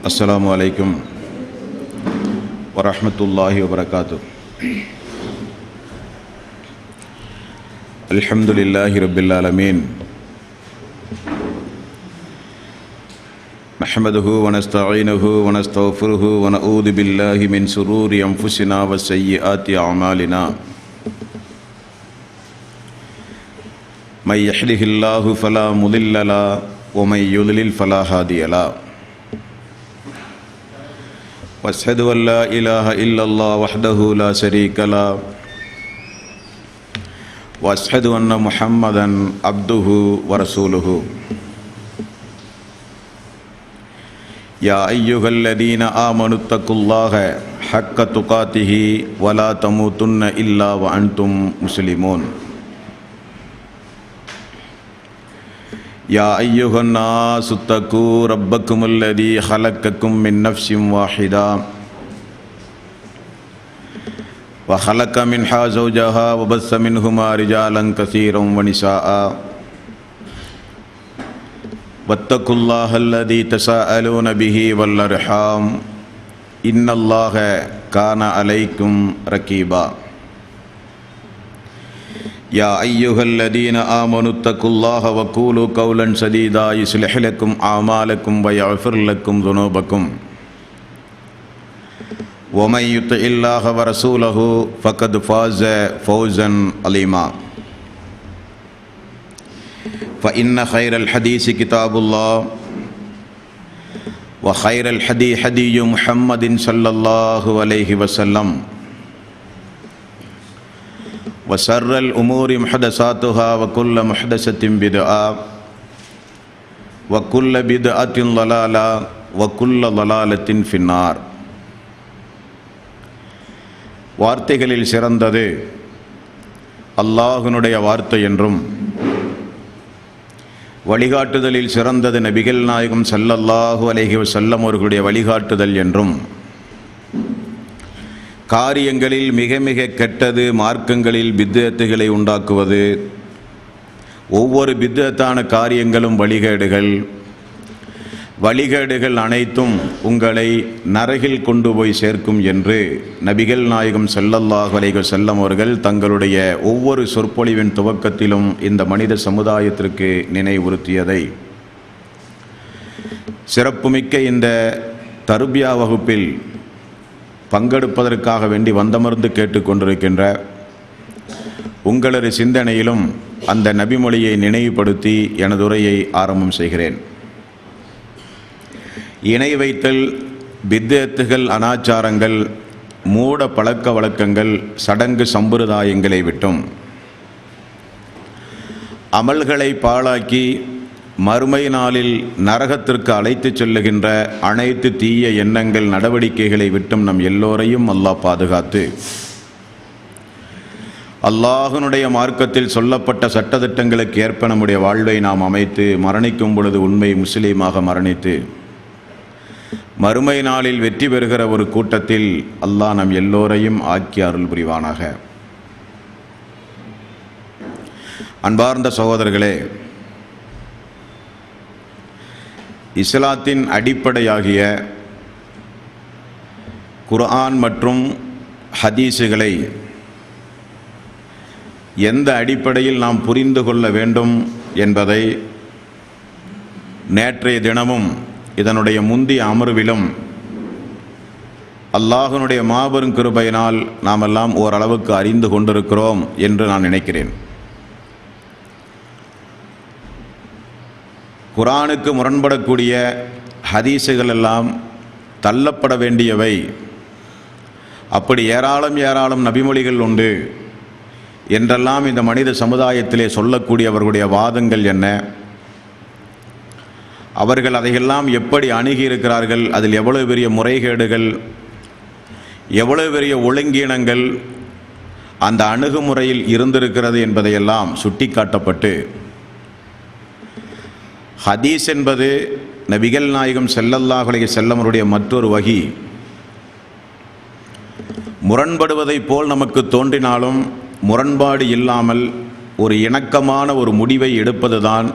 அஸ்ஸலாமு அலைக்கும் வரஹ்மத்துல்லாஹி வபரகாத்துஹ். அல்ஹம்துலில்லாஹி ரப்பில் ஆலமீன். நஹ்மதுஹு வ நஸ்தஈனுஹு வ நஸ்தக்ஃபிருஹு வ நஊது பில்லாஹி மின் ஷுரூரி அன்ஃபுஸினா வ ஸய்யிஆத்தி அமாலினா. மை யஹ்திஹில்லாஹு ஃபலா முதில்ல லஹு வ மை யுத்லில் ஃபலா ஹாதிய லஹு. واشهد ان لا اله الا الله وحده لا شريك له واشهد ان محمدا عبده ورسوله. يا ايها الذين امنوا اتقوا الله حق تقاته ولا تموتن الا وانتم مسلمون. يا أيها الناس اتقوا ربكم الذي خلقكم من نفس واحدة وخلق منها زوجها وبث منهما رجالا كثيرا ونساء واتقوا الله الذي تساءلون به والأرحام إن الله كان عليكم رقيبا. يا أيها الذين آمنوا اتقوا الله وقولوا قولا سديدا يصلح لكم أعمالكم ويغفر لكم ذنوبكم ومن يطع الله ورسوله فقد فاز فوزا عظيما. فإن خير الحديث كتاب الله وخير الهدي هدي محمد صلى الله عليه وسلم وشر الأمور محدثاتها وكل محدثة بدعة وكل بدعة ضلالة وكل ضلالة في النار. வார்த்தைகளில் சிறந்தது அல்லாஹ்வினுடைய வார்த்தை என்றும், வழிகாட்டுதலில் சிறந்தது நபிகள் நாயகம் ஸல்லல்லாஹு அலைஹி வஸல்லம் அவர்களுடைய வழிகாட்டுதல் என்றும், காரியங்களில் மிக மிக கெட்டது மார்க்கங்களில் பித்அத்துகளை உண்டாக்குவது, ஒவ்வொரு பித்அத்தான காரியங்களும் வழிகேடுகள் அனைத்தும் உங்களை நரகில் கொண்டு போய் சேர்க்கும் என்று நபிகள் நாயகம் ஸல்லல்லாஹு அலைஹி வஸல்லம் அவர்கள் தங்களுடைய ஒவ்வொரு சொற்பொழிவின் துவக்கத்திலும் இந்த மனித சமுதாயத்திற்கு நினைவுறுத்தியதை சிறப்புமிக்க இந்த தர்பியா வகுப்பில் பங்கெடுப்பதற்காக வேண்டி வந்தமர்ந்து கேட்டுக்கொண்டிருக்கின்ற உங்களது சிந்தனையிலும் அந்த நபிமொழியை நினைவுபடுத்தி எனது உரையை ஆரம்பம் செய்கிறேன். இணை வைத்தல், பித்அத்துகள், அனாச்சாரங்கள், மூட பழக்க வழக்கங்கள், சடங்கு சம்பிரதாயங்களை விட்டும் அமல்களை பாழாக்கி மறுமை நாளில் நரகத்திற்கு அழைத்துச் செல்லுகின்ற அனைத்து தீய எண்ணங்கள், நடவடிக்கைகளை விட்டும் நம் எல்லோரையும் அல்லாஹ் பாதுகாத்து அல்லாஹ்வினுடைய மார்க்கத்தில் சொல்லப்பட்ட சட்டதிட்டங்களுக்கு ஏற்ப நம்முடைய வாழ்வை நாம் அமைத்து மரணிக்கும் பொழுது உண்மை முஸ்லீமாக மரணித்து மறுமை நாளில் வெற்றி பெறுகிற ஒரு கூட்டத்தில் அல்லாஹ் நம் எல்லோரையும் ஆக்கி அருள் புரிவானாக. அன்பார்ந்த சகோதரர்களே, இஸ்லாத்தின் அடிப்படையாகிய குர்ஆன் மற்றும் ஹதீஸுகளை எந்த அடிப்படையில் நாம் புரிந்து கொள்ள வேண்டும் என்பதை நேற்றைய தினமும் இதனுடைய முந்திய அமர்விலும் அல்லாஹ்வினுடைய மாபெரும் கிருபையினால் நாம் எல்லாம் ஓரளவுக்கு அறிந்து கொண்டிருக்கிறோம் என்று நான் நினைக்கிறேன். குர்ஆனுக்கு முரண்படக்கூடிய ஹதீஸுகள் எல்லாம் தள்ளப்பட வேண்டியவை. அப்படி ஏராளம் நபிமொழிகள் உண்டு என்றெல்லாம் இந்த மனித சமுதாயத்திலே சொல்லக்கூடியவர்களுடைய வாதங்கள் என்ன, அவர்கள் அதையெல்லாம் எப்படி அணுகியிருக்கிறார்கள், அதில் எவ்வளவு பெரிய முறைகேடுகள், எவ்வளவு பெரிய ஒழுங்கீனங்கள் அந்த அணுகுமுறையில் இருந்திருக்கிறது என்பதையெல்லாம் சுட்டிக்காட்டப்பட்டு, ஹதீஸ் என்பது நபிகள் நாயகம் ஸல்லல்லாஹு அலைஹி வஸல்லம் அவருடைய மற்றொரு வஹி. முரண்படுவதைப் போல் நமக்கு தோன்றினாலும் முரண்பாடு இல்லாமல் ஒரு இணக்கமான ஒரு முடிவை எடுப்பதுதான்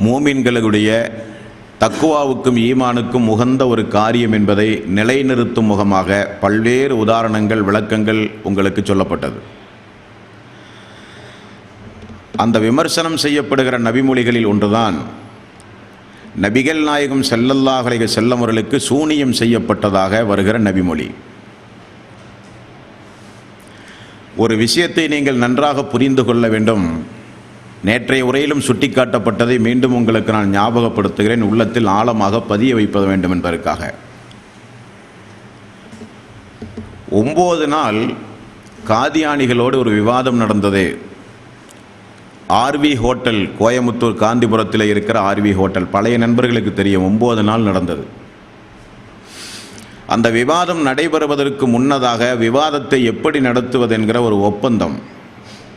மூமின்களுடைய தக்குவாவுக்கும் ஈமானுக்கும் உகந்த ஒரு காரியம் என்பதை நிலைநிறுத்தும் முகமாக பல்வேறு உதாரணங்கள், விளக்கங்கள் உங்களுக்கு சொல்லப்பட்டது. அந்த விமர்சனம் செய்யப்படுகிற நபிமொழிகளில் ஒன்றுதான், நபிகள் நாயகம் ஸல்லல்லாஹு அலைஹி வஸல்லம் அவர்களுக்கு சூனியம் செய்யப்பட்டதாக வருகிற நபிமொழி. ஒரு விஷயத்தை நீங்கள் நன்றாக புரிந்து கொள்ள வேண்டும். நேற்றைய உரையிலும் சுட்டிக்காட்டப்பட்டதை மீண்டும் உங்களுக்கு நான் ஞாபகப்படுத்துகிறேன், உள்ளத்தில் ஆழமாக பதிய வைப்ப வேண்டும் என்பதற்காக. 9 நாள் காதியானிகளோடு ஒரு விவாதம் நடந்தது. ஆர்வி ஹோட்டல், கோயமுத்தூர் காந்திபுரத்தில் இருக்கிற ஆர்வி ஹோட்டல், பழைய நண்பர்களுக்கு தெரியும். 9 நாள் நடந்தது. அந்த விவாதம் நடைபெறுவதற்கு முன்னதாக விவாதத்தை எப்படி நடத்துவது என்கிற ஒரு ஒப்பந்தம்,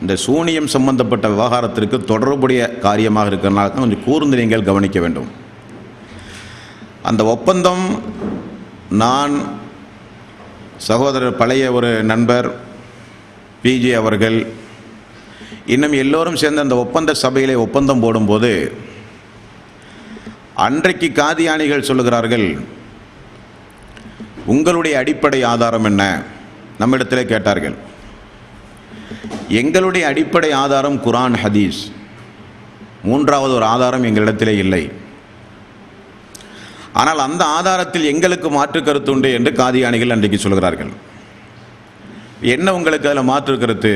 இந்த சூனியம் சம்பந்தப்பட்ட விவகாரத்திற்கு தொடர்புடைய காரியமாக இருக்கிறனால தான் கொஞ்சம் கூர்ந்து நீங்கள் கவனிக்க வேண்டும். அந்த ஒப்பந்தம் நான், சகோதரர் பழைய ஒரு நண்பர் பிஜே அவர்கள், இன்னும் எல்லோரும் சேர்ந்து அந்த ஒப்பந்த சபையிலே ஒப்பந்தம் போடும்போது அன்றைக்கு காதியானிகள் சொல்லுகிறார்கள், உங்களுடைய அடிப்படை ஆதாரம் என்ன? நம்மிடத்திலே கேட்டார்கள். எங்களுடைய அடிப்படை ஆதாரம் குர்ஆன், ஹதீஸ். மூன்றாவது ஒரு ஆதாரம் எங்களிடத்திலே இல்லை. ஆனால் அந்த ஆதாரத்தில் எங்களுக்கு மாற்று கருத்து உண்டு என்று காதியானிகள் அன்றைக்கு சொல்கிறார்கள். என்ன உங்களுக்கு அதில் மாற்று கருத்து?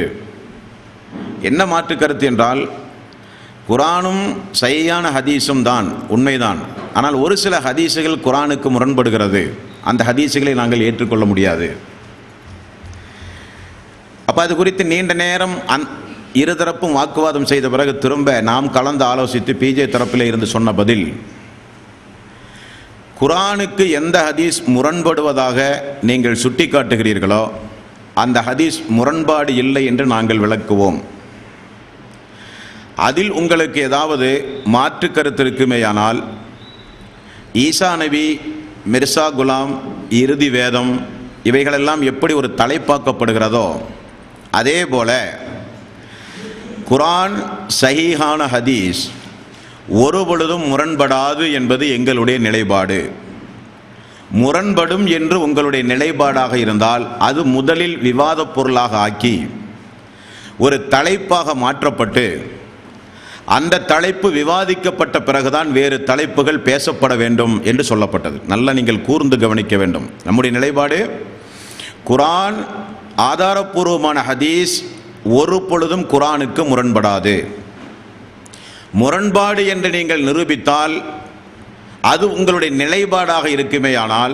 என்ன மாற்று கருத்து என்றால், குர்ஆனும் சஹீஹான ஹதீஸும் தான், உண்மைதான். ஆனால் ஒரு சில ஹதீஸுகள் குர்ஆனுக்கு முரண்படுகிறது. அந்த ஹதீஸுகளை நாங்கள் ஏற்றுக்கொள்ள முடியாது. அப்போ அது குறித்து நீண்ட நேரம் இருதரப்பும் வாக்குவாதம் செய்த பிறகு திரும்ப நாம் கலந்து ஆலோசித்து பிஜே தரப்பில் இருந்து சொன்ன பதில், குர்ஆனுக்கு எந்த ஹதீஸ் முரண்படுவதாக நீங்கள் சுட்டி காட்டுகிறீர்களோ அந்த ஹதீஸ் முரண்பாடு இல்லை என்று நாங்கள் விளக்குவோம். அதில் உங்களுக்கு ஏதாவது மாற்று கருத்து இருக்குமேயானால், ஈசா நபி, மிர்சா குலாம், இறுதி வேதம் இவைகளெல்லாம் எப்படி ஒரு தலைப்பாக்கப்படுகிறதோ அதே போல குர்ஆன், சஹீஹான ஹதீஸ் ஒரு பொழுதும் முரண்படாது என்பது எங்களுடைய நிலைப்பாடு. முரண்படும் என்று உங்களுடைய நிலைப்பாடாக இருந்தால் அது முதலில் விவாதப் பொருளாக ஆக்கி ஒரு தலைப்பாக மாற்றப்பட்டு அந்த தலைப்பு விவாதிக்கப்பட்ட பிறகுதான் வேறு தலைப்புகள் பேசப்பட வேண்டும் என்று சொல்லப்பட்டது. நல்லா நீங்கள் கூர்ந்து கவனிக்க வேண்டும். நம்முடைய நிலைப்பாடு, குர்ஆன், ஆதாரபூர்வமான ஹதீஸ் ஒரு பொழுதும் குர்ஆனுக்கு முரண்படாது. முரண்பாடு என்று நீங்கள் நிரூபித்தால் அது உங்களுடைய நிலைப்பாடாக இருக்குமேயானால்,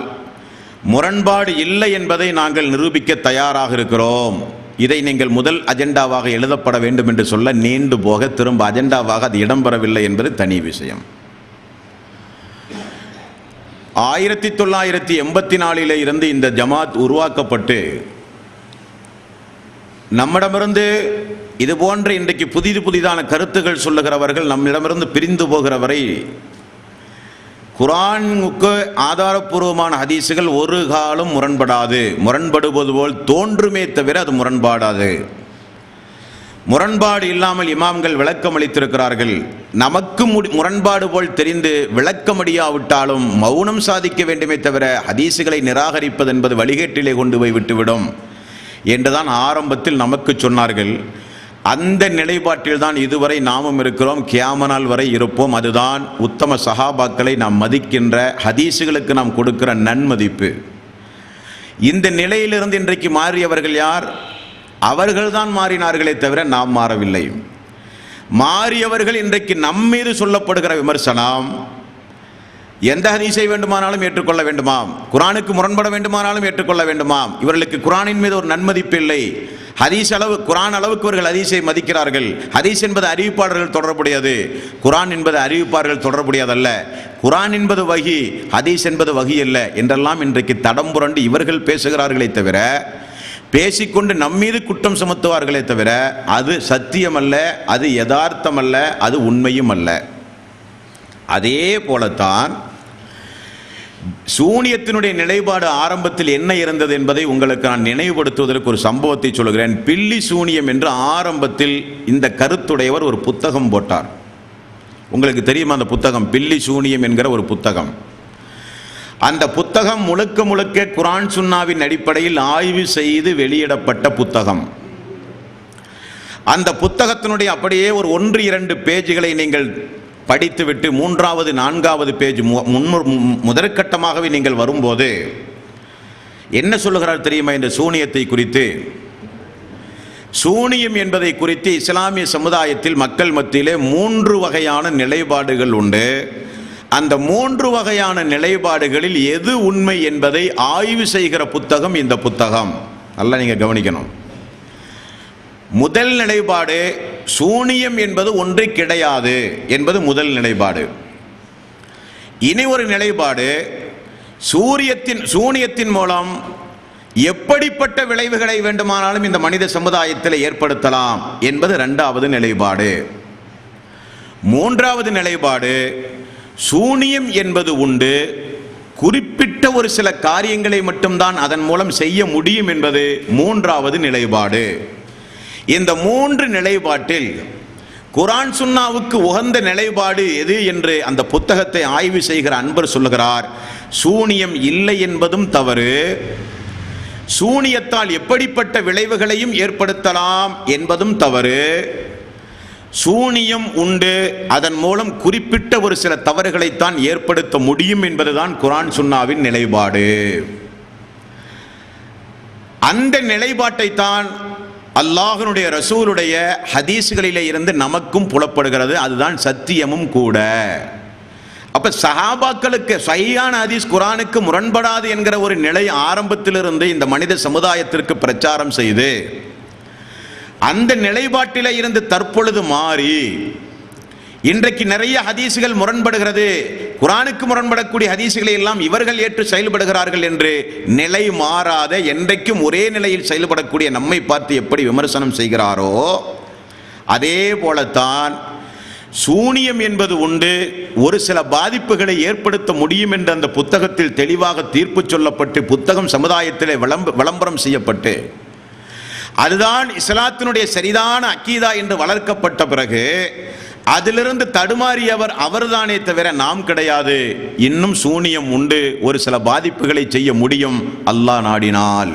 முரண்பாடு இல்லை என்பதை நாங்கள் நிரூபிக்க தயாராக இருக்கிறோம். இதை நீங்கள் முதல் அஜெண்டாவாக எழுதப்பட வேண்டும் என்று சொல்ல நீண்டு போக திரும்ப அஜெண்டாவாக அது இடம்பெறவில்லை என்பது தனி விஷயம். 1984 இருந்து இந்த ஜமாத் உருவாக்கப்பட்டு நம்மிடமிருந்து இது போன்ற இன்றைக்கு புதிதான கருத்துக்கள் சொல்லுகிறவர்கள் நம்மிடமிருந்து பிரிந்து போகிற வரை குர்ஆனுக்கு ஆதாரபூர்வமான ஹதீஸுகள் ஒரு காலம் முரண்படாது. முரண்படுவது போல் தோன்றுமே தவிர அது முரண்பாடாது. முரண்பாடு இல்லாமல் இமாம்கள் விளக்கம் அளித்திருக்கிறார்கள். நமக்கு முரண்பாடு போல் தெரிந்து விளக்கமடியாவிட்டாலும் மௌனம் சாதிக்க வேண்டுமே தவிர ஹதீஸுகளை நிராகரிப்பது என்பது வழிகேட்டிலே கொண்டு போய் விட்டுவிடும் என்றுதான் ஆரம்பத்தில் நமக்கு சொன்னார்கள். அந்த நிலைப்பாட்டில் தான் இதுவரை நாமும் இருக்கிறோம், கியாமனால் வரை இருப்போம். அதுதான் உத்தம சஹாபாக்களை நாம் மதிக்கின்ற, ஹதீஸுகளுக்கு நாம் கொடுக்கிற நன்மதிப்பு. இந்த நிலையிலிருந்து இன்றைக்கு மாறியவர்கள் யார்? அவர்கள்தான் மாறினார்களே தவிர நாம் மாறவில்லை. மாறியவர்கள் இன்றைக்கு நம்மீது சொல்லப்படுகிற விமர்சனம், எந்த ஹதீஸை வேண்டுமானாலும் ஏற்றுக்கொள்ள வேண்டுமாம், குர்ஆனுக்கு முரண்பட வேண்டுமானாலும் ஏற்றுக்கொள்ள வேண்டுமாம். இவர்களுக்கு குர்ஆனின் மீது ஒரு நன்மதிப்பு இல்லை. ஹதீஸ் அளவு, குர்ஆன் அளவுக்கு இவர்கள் ஹதீஸை மதிக்கிறார்கள். ஹதீஸ் என்பது அறிவிப்பாளர்கள் தொடர்புடையது, குர்ஆன் என்பது அறிவிப்பாளர்கள் தொடர்புடையதல்ல. குர்ஆன் என்பது வஹி, ஹதீஸ் என்பது வஹி அல்ல என்றெல்லாம் இன்றைக்கு தடம் புரண்டு இவர்கள் பேசுகிறார்களே தவிர, பேசிக்கொண்டு நம்மீது குற்றம் சுமத்துவார்களே தவிர அது சத்தியமல்ல, அது யதார்த்தமல்ல, அது உண்மையும் அல்ல. அதே போலத்தான் சூனியத்தினுடைய நிலைப்பாடு ஆரம்பத்தில் என்ன இருந்தது என்பதை உங்களுக்கு நான் நினைவுபடுத்துவதற்கு ஒரு சம்பவத்தை சொல்கிறேன். பில்லி சூனியம் என்று ஆரம்பத்தில் இந்த கருத்துடையவர் ஒரு புத்தகம் போட்டார். உங்களுக்கு தெரியுமா அந்த புத்தகம்? பில்லி சூனியம் என்கிற ஒரு புத்தகம். அந்த புத்தகம் முழுக்க முழுக்க குர்ஆன் சுன்னாவின் அடிப்படையில் ஆய்வு செய்து வெளியிடப்பட்ட புத்தகம். அந்த புத்தகத்தினுடைய அப்படியே ஒரு 1-2 பேஜுகளை நீங்கள் படித்துவிட்டு 3வது 4வது பேஜ் முதற்கட்டமாகவே நீங்கள் வரும்போது என்ன சொல்லுகிறார் தெரியுமா? இந்த சூனியத்தை குறித்து, சூனியம் என்பதை குறித்து இஸ்லாமிய சமுதாயத்தில் மக்கள் மத்தியிலே 3 வகையான நிலைப்பாடுகள் உண்டு. அந்த 3 வகையான நிலைப்பாடுகளில் எது உண்மை என்பதை ஆய்வு செய்கிற புத்தகம் இந்த புத்தகம். நல்லா நீங்க கவனிக்கணும். முதல் நிலைப்பாடு, சூனியம் என்பது ஒன்று கிடையாது என்பது முதல் நிலைப்பாடு. இனி ஒரு நிலைப்பாடு, சூனியத்தின் மூலம் எப்படிப்பட்ட விளைவுகளை வேண்டுமானாலும் இந்த மனித சமுதாயத்தில் ஏற்படுத்தலாம் என்பது 2வது நிலைப்பாடு. 3வது நிலைப்பாடு, சூனியம் என்பது உண்டு, குறிப்பிட்ட ஒரு சில காரியங்களை மட்டும்தான் அதன் மூலம் செய்ய முடியும் என்பது 3வது நிலைப்பாடு. இந்த 3 நிலைப்பாட்டில் குர்ஆன் சுன்னாவுக்கு உகந்த நிலைப்பாடு எது என்று அந்த புத்தகத்தை ஆய்வு செய்கிற அன்பர் சொல்லுகிறார். சூனியம் இல்லை என்பதும் தவறு, சூனியத்தால் எப்படிப்பட்ட விளைவுகளையும் ஏற்படுத்தலாம் என்பதும் தவறு, சூனியம் உண்டு, அதன் மூலம் குறிப்பிட்ட ஒரு சில தவறுகளைத்தான் ஏற்படுத்த முடியும் என்பதுதான் குர்ஆன் சுன்னாவின் நிலைப்பாடு. அந்த நிலைப்பாட்டை தான் அல்லாஹ்வுடைய ரசூலுடைய ஹதீஸ்களிலே இருந்து நமக்கும் புலப்படுகிறது. அதுதான் சத்தியமும் கூட. அப்ப சஹாபாக்களுக்கு சஹீஹான ஹதீஸ் குர்ஆனுக்கு முரண்படாது என்கிற ஒரு நிலை ஆரம்பத்திலிருந்து இந்த மனித சமுதாயத்திற்கு பிரச்சாரம் செய்து அந்த நிலைப்பாட்டிலே இருந்து தற்பொழுது மாறி இன்றைக்கு நிறைய ஹதீசுகள் முரண்படுகிறது, குர்ஆனுக்கு முரண்படக்கூடிய ஹதீசுகளை எல்லாம் இவர்கள் ஏற்று செயல்படுகிறார்கள் என்று நிலை மாறாத என்றைக்கும் ஒரே நிலையில் செயல்படக்கூடிய நம்மை பார்த்து எப்படி விமர்சனம் செய்கிறாரோ அதே போலத்தான் சூனியம் என்பது உண்டு, ஒரு சில பாதிப்புகளை ஏற்படுத்த முடியும் என்று அந்த புத்தகத்தில் தெளிவாக தீர்ப்பு சொல்லப்பட்டு புத்தகம் சமுதாயத்திலே விளம்பரம் செய்யப்பட்டு அதுதான் இஸ்லாத்தினுடைய சரிதான அக்கீதா என்று வளர்க்கப்பட்ட பிறகு அதிலிருந்து தடுமாறியவர் அவர்தானே தவிர நாம் கிடையாது. இன்னும் சூனியம் உண்டு, ஒரு சில பாதிப்புகளை செய்ய முடியும் அல்லாஹ் நாடினால்.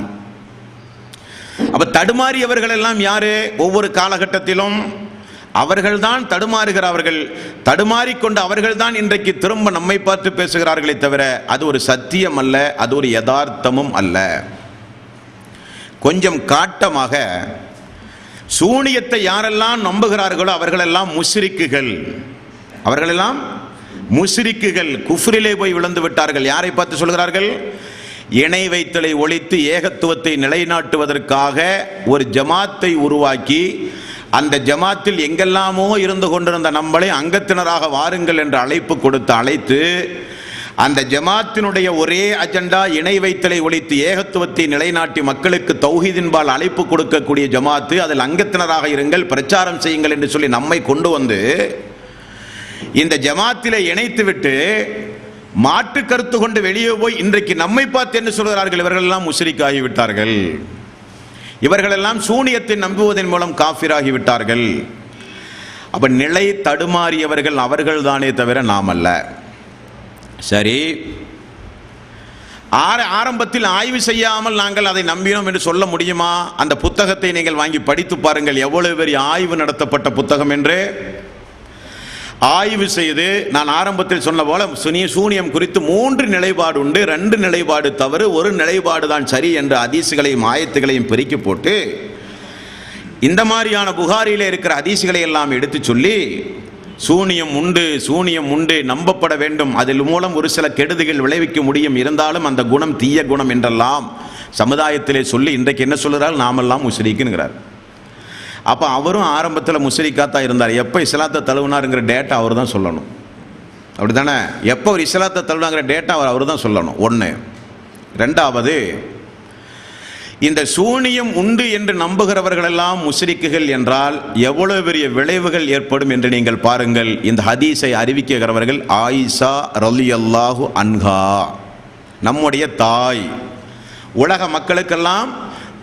அப்ப தடுமாறியவர்கள் எல்லாம் யாரு? ஒவ்வொரு காலகட்டத்திலும் அவர்கள்தான் தடுமாறுகிறார்கள். தடுமாறிக்கொண்டு அவர்கள்தான் இன்றைக்கு திரும்ப நம்மை பார்த்து பேசுகிறார்களே தவிர அது ஒரு சத்தியம் அல்ல, அது ஒரு யதார்த்தமும் அல்ல. கொஞ்சம் காட்டமாக சூனியத்தை யாரெல்லாம் நம்புகிறார்களோ அவர்களெல்லாம் முஸ்ரிக்குகள், அவர்களெல்லாம் முஸ்ரிக்குகள், குஃப்ரிலே போய் விழுந்து விட்டார்கள். யாரை பார்த்து சொல்கிறார்கள்? இணை வைத்தலை ஒழித்து ஏகத்துவத்தை நிலைநாட்டுவதற்காக ஒரு ஜமாத்தை உருவாக்கி அந்த ஜமாத்தில் எங்கெல்லாமோ இருந்து கொண்டிருந்த நம்மளை அங்கத்தினராக வாருங்கள் என்று அழைப்பு கொடுத்து அழைத்து அந்த ஜமாத்தினுடைய ஒரே அஜெண்டா இணை வைத்தலை ஒழித்து ஏகத்துவத்தை நிலைநாட்டி மக்களுக்கு தௌஹீதின்பால் அழைப்பு கொடுக்கக்கூடிய ஜமாத்து, அதில் அங்கத்தினராக இருங்கள், பிரச்சாரம் செய்யுங்கள் என்று சொல்லி நம்மை கொண்டு வந்து இந்த ஜமாத்திலே இணைத்து விட்டு மாற்று கருத்து கொண்டு வெளியே போய் இன்றைக்கு நம்மை பார்த்து என்ன சொல்கிறார்கள்? இவர்கள் எல்லாம் முஸ்ரிக் ஆகிவிட்டார்கள், இவர்களெல்லாம் சூனியத்தை நம்புவதன் மூலம் காஃபிராகி விட்டார்கள். அப்ப நிலை தடுமாறியவர்கள் அவர்கள் தானே தவிர நாம் அல்ல. சரி, ஆரம்பத்தில் ஆய்வு செய்யாமல் நாங்கள் அதை நம்பினோம் என்று சொல்ல முடியுமா? அந்த புத்தகத்தை நீங்கள் வாங்கி படித்து பாருங்கள், எவ்வளவு பெரிய ஆய்வு நடத்தப்பட்ட புத்தகம் என்று. ஆய்வு செய்து நான் ஆரம்பத்தில் சொன்ன போல சூனியம் குறித்து 3 நிலைப்பாடு உண்டு, 2 நிலைப்பாடு தவறு, ஒரு நிலைப்பாடு தான் சரி என்ற ஹதீசுகளையும் ஆயத்துகளையும் பெருக்கி போட்டு இந்த மாதிரியான புகாரிலே இருக்கிற ஹதீசுகளை எல்லாம் எடுத்து சொல்லி சூனியம் உண்டு, சூனியம் உண்டு, நம்பப்பட வேண்டும், அதில் மூலம் ஒரு சில கெடுதிகள் விளைவிக்க முடியும், இருந்தாலும் அந்த குணம் தீய குணம் என்றெல்லாம் சமுதாயத்திலே சொல்லி இன்றைக்கு என்ன சொல்கிறார்? நாமெல்லாம் முஸ்ரிக்குங்கிறார். அப்போ அவரும் ஆரம்பத்தில் முஸ்ரிக்காத்தான் இருந்தார். எப்போ இஸ்லாத்தை தழுவினாருங்கிற டேட்டா அவர் தான் சொல்லணும், அப்படி தானே? எப்போ ஒரு இஸ்லாத்தை தழுவினாங்கிற டேட்டா அவர் தான் சொல்லணும். 1. 2வது, இந்த சூனியம் உண்டு என்று நம்புகிறவர்கள் எல்லாம் முஸ்ரிக்குகள் என்றால் எவ்வளவு பெரிய விளைவுகள் ஏற்படும் என்று நீங்கள் பாருங்கள். இந்த ஹதீஸை அறிவிக்கிறவர்கள் ஆயிஷா ரலியல்லாஹு அன்ஹா, நம்முடைய தாய். உலக மக்களுக்கெல்லாம்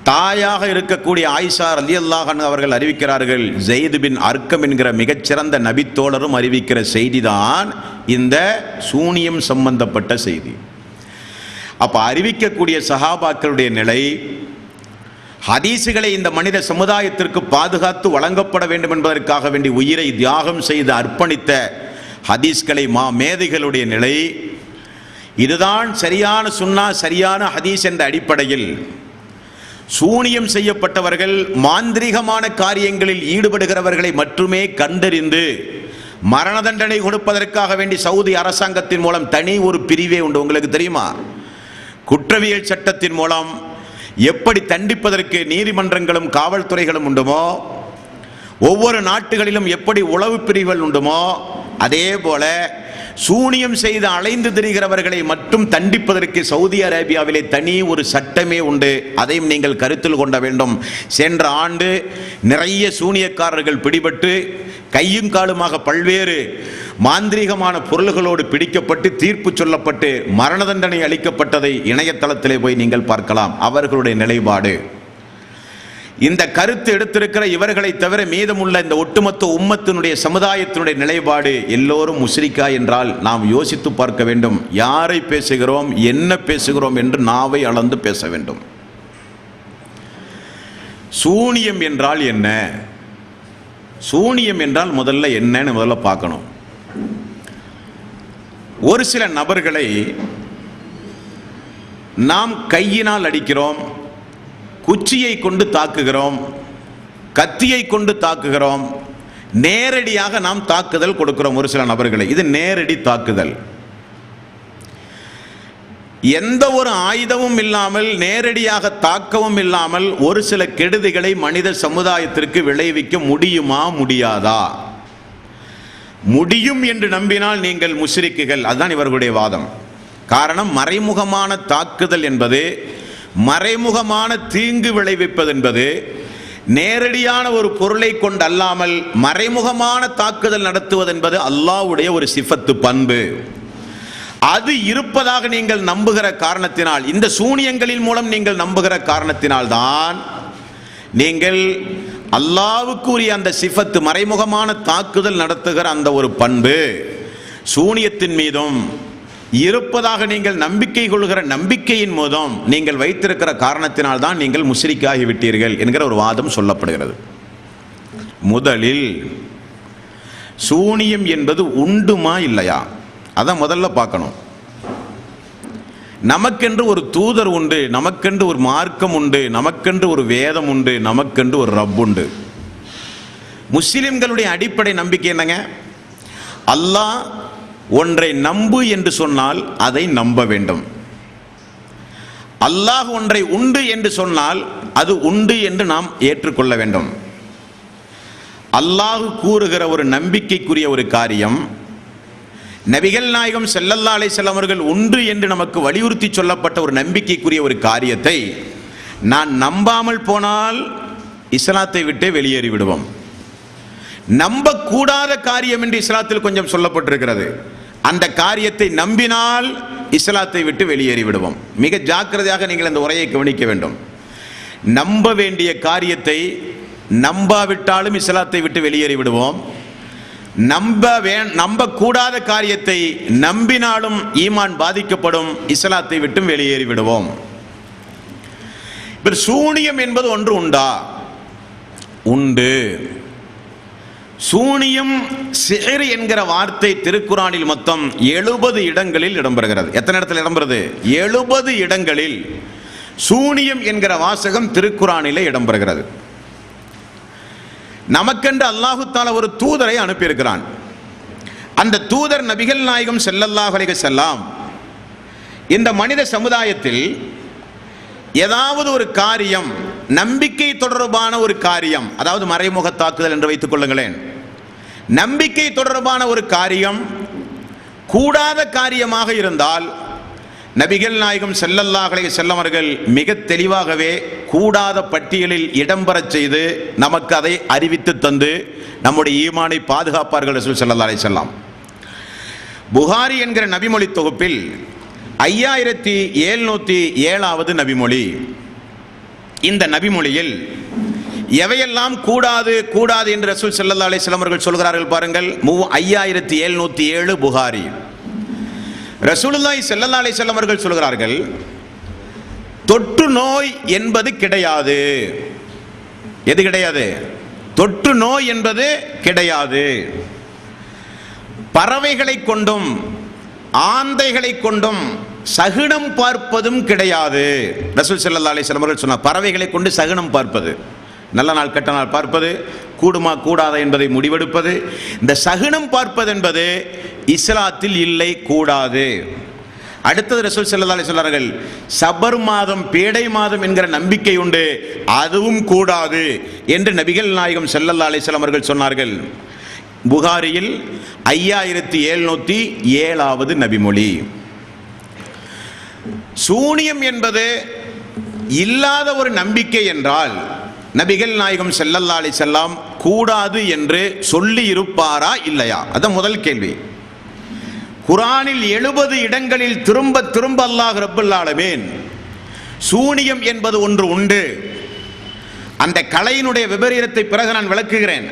தாயாக இருக்கக்கூடிய ஆயிஷா ரலியல்லாஹு அன்ஹா அவர்கள் அறிவிக்கிறார்கள், ஸைத் பின் அர்கம் என்கிற மிகச்சிறந்த நபித்தோழரும் அறிவிக்கிற செய்திதான் இந்த சூனியம் சம்பந்தப்பட்ட செய்தி. அப்ப அறிவிக்கக்கூடிய சஹாபாக்களுடைய நிலை, ஹதீசுகளை இந்த மனித சமுதாயத்திற்கு பாதுகாத்து வழங்கப்பட வேண்டும் என்பதற்காக வேண்டி உயிரை தியாகம் செய்து அர்ப்பணித்த ஹதீஸ்களை மேதைகளுடைய நிலை, இதுதான் சரியான சுன்னா, சரியான ஹதீஸ் என்ற அடிப்படையில் சூனியம் செய்யப்பட்டவர்கள், மாந்திரிகமான காரியங்களில் ஈடுபடுகிறவர்களை மட்டுமே கண்டறிந்து மரண தண்டனை கொடுப்பதற்காக வேண்டி சவுதி அரசாங்கத்தின் மூலம் தனி ஒரு பிரிவே உண்டு. உங்களுக்கு தெரியுமா? குற்றவியல் சட்டத்தின் மூலம் எப்படி தண்டிப்பதற்கு நீதிமன்றங்களும் காவல்துறைகளும் உண்டுமோ, ஒவ்வொரு நாட்டுகளிலும் எப்படி உளவு பிரிவுகள் உண்டுமோ, அதே போல சூனியம் செய்து அலைந்து திரிகிறவர்களை மட்டும் தண்டிப்பதற்கு சவுதி அரேபியாவிலே தனி ஒரு சட்டமே உண்டு. அதையும் நீங்கள் கருத்தில் கொள்ள வேண்டும். சென்ற ஆண்டு நிறைய சூனியக்காரர்கள் பிடிபட்டு கையும் காலுமாக பல்வேறு மாந்திரீகமான பொருள்களோடு பிடிக்கப்பட்டு தீர்ப்பு சொல்லப்பட்டு மரண தண்டனை அளிக்கப்பட்டதை இணையதளத்திலே போய் நீங்கள் பார்க்கலாம். அவர்களுடைய நிலைப்பாடு, இந்த கருத்து எடுத்திருக்கிற இவர்களை தவிர மீதமுள்ள இந்த ஒட்டுமொத்த உம்மத்தினுடைய சமுதாயத்தினுடைய நிலைப்பாடு, எல்லோரும் முஸ்ரிக்கா என்றால் நாம் யோசித்து பார்க்க வேண்டும். யாரை பேசுகிறோம், என்ன பேசுகிறோம் என்று நாவை அளந்து பேச வேண்டும். சூனியம் என்றால் என்ன? சூனியம் என்றால் முதல்ல என்னன்னு முதல்ல பார்க்கணும். ஒரு சில நபர்களை நாம் கையினால் அடிக்கிறோம், குச்சியை கொண்டு தாக்குகிறோம், கத்தியை கொண்டு தாக்குகிறோம், நேரடியாக நாம் தாக்குதல் கொடுக்கிறோம் ஒரு சில நபர்களை. இது நேரடி தாக்குதல். எந்த ஒரு ஆயுதமும் இல்லாமல், நேரடியாக தாக்கவும் இல்லாமல் ஒரு சில கெடுதிகளை மனித சமுதாயத்திற்கு விளைவிக்க முடியுமா, முடியாதா? முடியும் என்று நம்பினால் நீங்கள் முஸ்ரிக்குகள். அதுதான் இவர்களுடைய வாதம். காரணம், மறைமுகமான தாக்குதல் என்பது, மறைமுகமான தீங்கு விளைவிப்பது என்பது நேரடியான ஒரு பொருளை கொண்டு அல்லாமல் மறைமுகமான தாக்குதல் நடத்துவது என்பது அல்லாஹ்வுடைய ஒரு சிஃபத்து, பண்பு. அது இருப்பதாக நீங்கள் நம்புகிற காரணத்தினால், இந்த சூனியங்களின் மூலம் நீங்கள் நம்புகிற காரணத்தினால் தான் நீங்கள் அல்லாஹ்வுக்குரிய அந்த சிஃபத்து, மறைமுகமான தாக்குதல் நடத்துகிற அந்த ஒரு பண்பு சூனியத்தின் மீதும் இருப்பதாக நீங்கள் நம்பிக்கை கொள்கிற நம்பிக்கையின் மூலம் நீங்கள் வைத்திருக்கிற காரணத்தினால் தான் நீங்கள் முஸ்ரிக்காகி விட்டீர்கள் என்கிற ஒரு வாதம் சொல்லப்படுகிறது. முதலில் சூனியம் என்பது உண்டுமா இல்லையா, அதை முதல்ல பார்க்கணும். நமக்கென்று ஒரு தூதர் உண்டு, நமக்கென்று ஒரு மார்க்கம் உண்டு, நமக்கென்று ஒரு வேதம் உண்டு, நமக்கென்று ஒரு ரப் உண்டு. முஸ்லிம்களுடைய அடிப்படை நம்பிக்கை என்னங்க? அல்லாஹ் ஒன்றை நம்பு என்று சொன்னால் அதை நம்ப வேண்டும். அல்லாஹ் ஒன்றை உண்டு என்று சொன்னால் அது உண்டு என்று நாம் ஏற்றுக்கொள்ள வேண்டும். அல்லாஹ் கூறுகிற ஒரு நம்பிக்கைக்குரிய ஒரு காரியம், நபிகள் நாயகம் ஸல்லல்லாஹு அலைஹி வஸல்லம் அவர்கள் உண்டு என்று நமக்கு வலியுறுத்தி சொல்லப்பட்ட ஒரு நம்பிக்கைக்குரிய ஒரு காரியத்தை நான் நம்பாமல் போனால் இஸ்லாத்தை விட்டே வெளியேறி விடுவோம். நம்பக்கூடாத காரியம் என்று இஸ்லாத்தில் கொஞ்சம் சொல்லப்பட்டிருக்கிறது. அந்த காரியத்தை நம்பினால் இஸ்லாத்தை விட்டு வெளியேறி விடுவோம். மிக ஜாக்கிரதையாக நீங்கள் அந்த உரையை கவனிக்க வேண்டும். நம்ப வேண்டிய காரியத்தை நம்பாவிட்டாலும் இஸ்லாத்தை விட்டு வெளியேறி விடுவோம். நம்பக்கூடாத காரியத்தை நம்பினாலும் ஈமான் பாதிக்கப்படும், இஸ்லாத்தை விட்டும் வெளியேறி விடுவோம். சூனியம் என்பது ஒன்று உண்டா? உண்டு. சூனியம், சிஹ்ர் என்கிற வார்த்தை திருக்குரானில் மொத்தம் 70 இடங்களில் இடம்பெறுகிறது. எத்தனை இடத்தில் இடம்பெறுது? 70 இடங்களில் சூனியம் என்கிற வாசகம் திருக்குரானிலே இடம்பெறுகிறது. நமக்கென்று அல்லாஹு தஆலா ஒரு தூதரை அனுப்பியிருக்கிறான். அந்த தூதர் நபிகள் நாயகம் ஸல்லல்லாஹு அலைஹி வஸல்லம் இந்த மனித சமுதாயத்தில் ஏதாவது ஒரு காரியம், நம்பிக்கை தொடர்பான ஒரு காரியம், அதாவது மறைமுக தாக்குதல் என்று வைத்துக் கொள்ளுங்களேன், நம்பிக்கை தொடர்பான ஒரு காரியம் கூடாத காரியமாக இருந்தால் நபிகள் நாயகம் ஸல்லல்லாஹு அலைஹி வஸல்லம் அவர்கள் மிக தெளிவாகவே கூடாத பட்டியலில் இடம்பெறச் செய்து நமக்கு அதை அறிவித்து தந்து நம்முடைய ஈமானை பாதுகாப்பார்கள் ரசூல் ஸல்லல்லாஹு அலைஹி வஸல்லம். புகாரி என்கிற நபிமொழி தொகுப்பில் 5707வது நபிமொழி, இந்த நபிமொழியில் எவையெல்லாம் கூடாது கூடாது என்று ரசூல் ஸல்லல்லாஹு அலைஹி வஸல்லம் அவர்கள் சொல்கிறார்கள் பாருங்கள். 5707 புகாரி. ரசூலுல்லாஹி ஸல்லல்லாஹு அலைஹி வஸல்லம் அவர்கள் சொல்கிறார்கள், தொற்று நோய் என்பது கிடையாது. எது கிடையாது? தொற்று நோய் என்பது கிடையாது. பறவைகளை கொண்டும் ஆந்தைகளை கொண்டும் சகுனம் பார்ப்பதும் கிடையாது. ரசூல் ஸல்லல்லாஹு அலைஹி வஸல்லம் அவர்கள் சொன்னார், பறவைகளை கொண்டு சகுனம் பார்ப்பது, நல்ல நாள் கெட்ட நாள் பார்ப்பது, கூடுமா கூடாதா என்பதை முடிவெடுப்பது, இந்த சகுனம் பார்ப்பது என்பது இஸ்லாத்தில் இல்லை, கூடாது. அடுத்தது ரசூல் ஸல்லல்லாஹு அலைஹி சொல்றார்கள், சபர் மாதம் பேடை மாதம் என்கிற நம்பிக்கை உண்டு, அதுவும் கூடாது என்று நபிகள் நாயகம் ஸல்லல்லாஹு அலைஹி வஸல்லம் அவர்கள் சொன்னார்கள். புகாரியில் 5707வது நபிமொழி. சூனியம் என்பது இல்லாத ஒரு நம்பிக்கை என்றால் நபிகள் நாயகம் ஸல்லல்லாஹு அலைஹி வஸல்லம் கூடாது என்று சொல்லி இருப்பாரா இல்லையா? அதான் முதல் கேள்வி. குர்ஆனில் 70 இடங்களில் திரும்ப திரும்ப அல்லாஹ் ரப்பல் ஆலமீன் சூனியம் என்பது ஒன்று உண்டு, அந்த கலையினுடைய விபரீதத்தை பிறகு நான் விளக்குகிறேன்.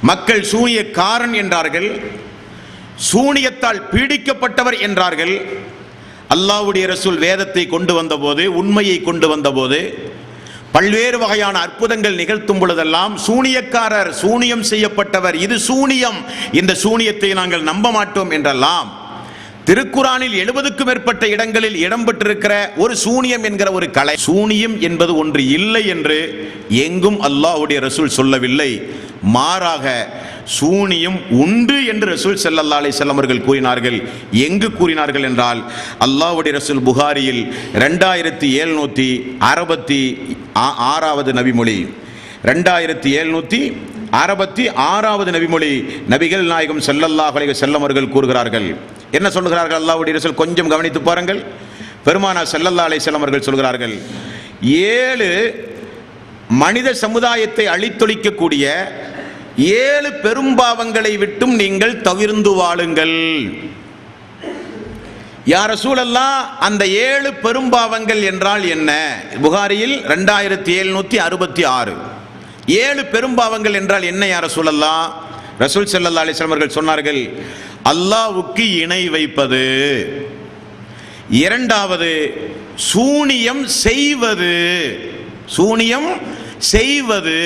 மக்கள் சூனியக்காரன் என்றார்கள், சூனியத்தால் பீடிக்கப்பட்டவர் என்றார்கள். அல்லாஹ்வுடைய ரசூல் வேதத்தை கொண்டு வந்தபோது, உண்மையை கொண்டு வந்தபோது, பல்வேறு வகையான அற்புதங்கள் நிகழ்த்தும் பொழுதெல்லாம் சூனியக்காரர், சூனியம் செய்யப்பட்டவர், இது சூனியம், இந்த சூனியத்தை நாங்கள் நம்ப மாட்டோம் என்றெல்லாம் திருக்குர்ஆனில் 70க்கும் மேற்பட்ட இடங்களில் இடம்பெற்றிருக்கிற ஒரு சூனியம் என்கிற ஒரு கலை. சூனியம் என்பது ஒன்று இல்லை என்று எங்கும் அல்லாஹ்வுடைய ரசூல் சொல்லவில்லை. மாறாக சூனியம் உண்டு என்று ரசூல் ஸல்லல்லாஹு அலைஹி வஸல்லம் அவர்கள் கூறினார்கள். எங்கு கூறினார்கள் என்றால் அல்லாஹ்வுடைய ரசூல் புகாரியில் 2766வது நபிமொழி, 2766வது நபிமொழி, நபிகள் நாயகம் ஸல்லல்லாஹு அலைஹி வஸல்லம் அவர்கள் கூறுகிறார்கள். என்ன சொல்கிறார்கள் அல்லாஹ்வுடைய ரசூல்? கொஞ்சம் கவனித்து பாருங்கள். பெருமானார் ஸல்லல்லாஹு அலைஹி வஸல்லம் அவர்கள் சொல்கிறார்கள், 7 மனித சமுதாயத்தை அழித்தொழிக்கக்கூடிய 7 பெரும்பாவங்களை விட்டும் நீங்கள் தவிர்ந்து வாழுங்கள். யா ரசூலல்லாஹ், அந்த 7 பெரும்பாவங்கள் என்றால் என்ன? புகாரியில் 2766. 7 பெரும்பாவங்கள் என்றால் என்ன யா ரசூலல்லாஹ்? ரசூல் ஸல்லல்லாஹு அலைஹி வஸல்லம் அவர்கள் சொன்னார்கள், அல்லாஹ்வுக்கு இணை வைப்பது, இரண்டாவது சூனியம் செய்வது, சூனியம் செய்வது,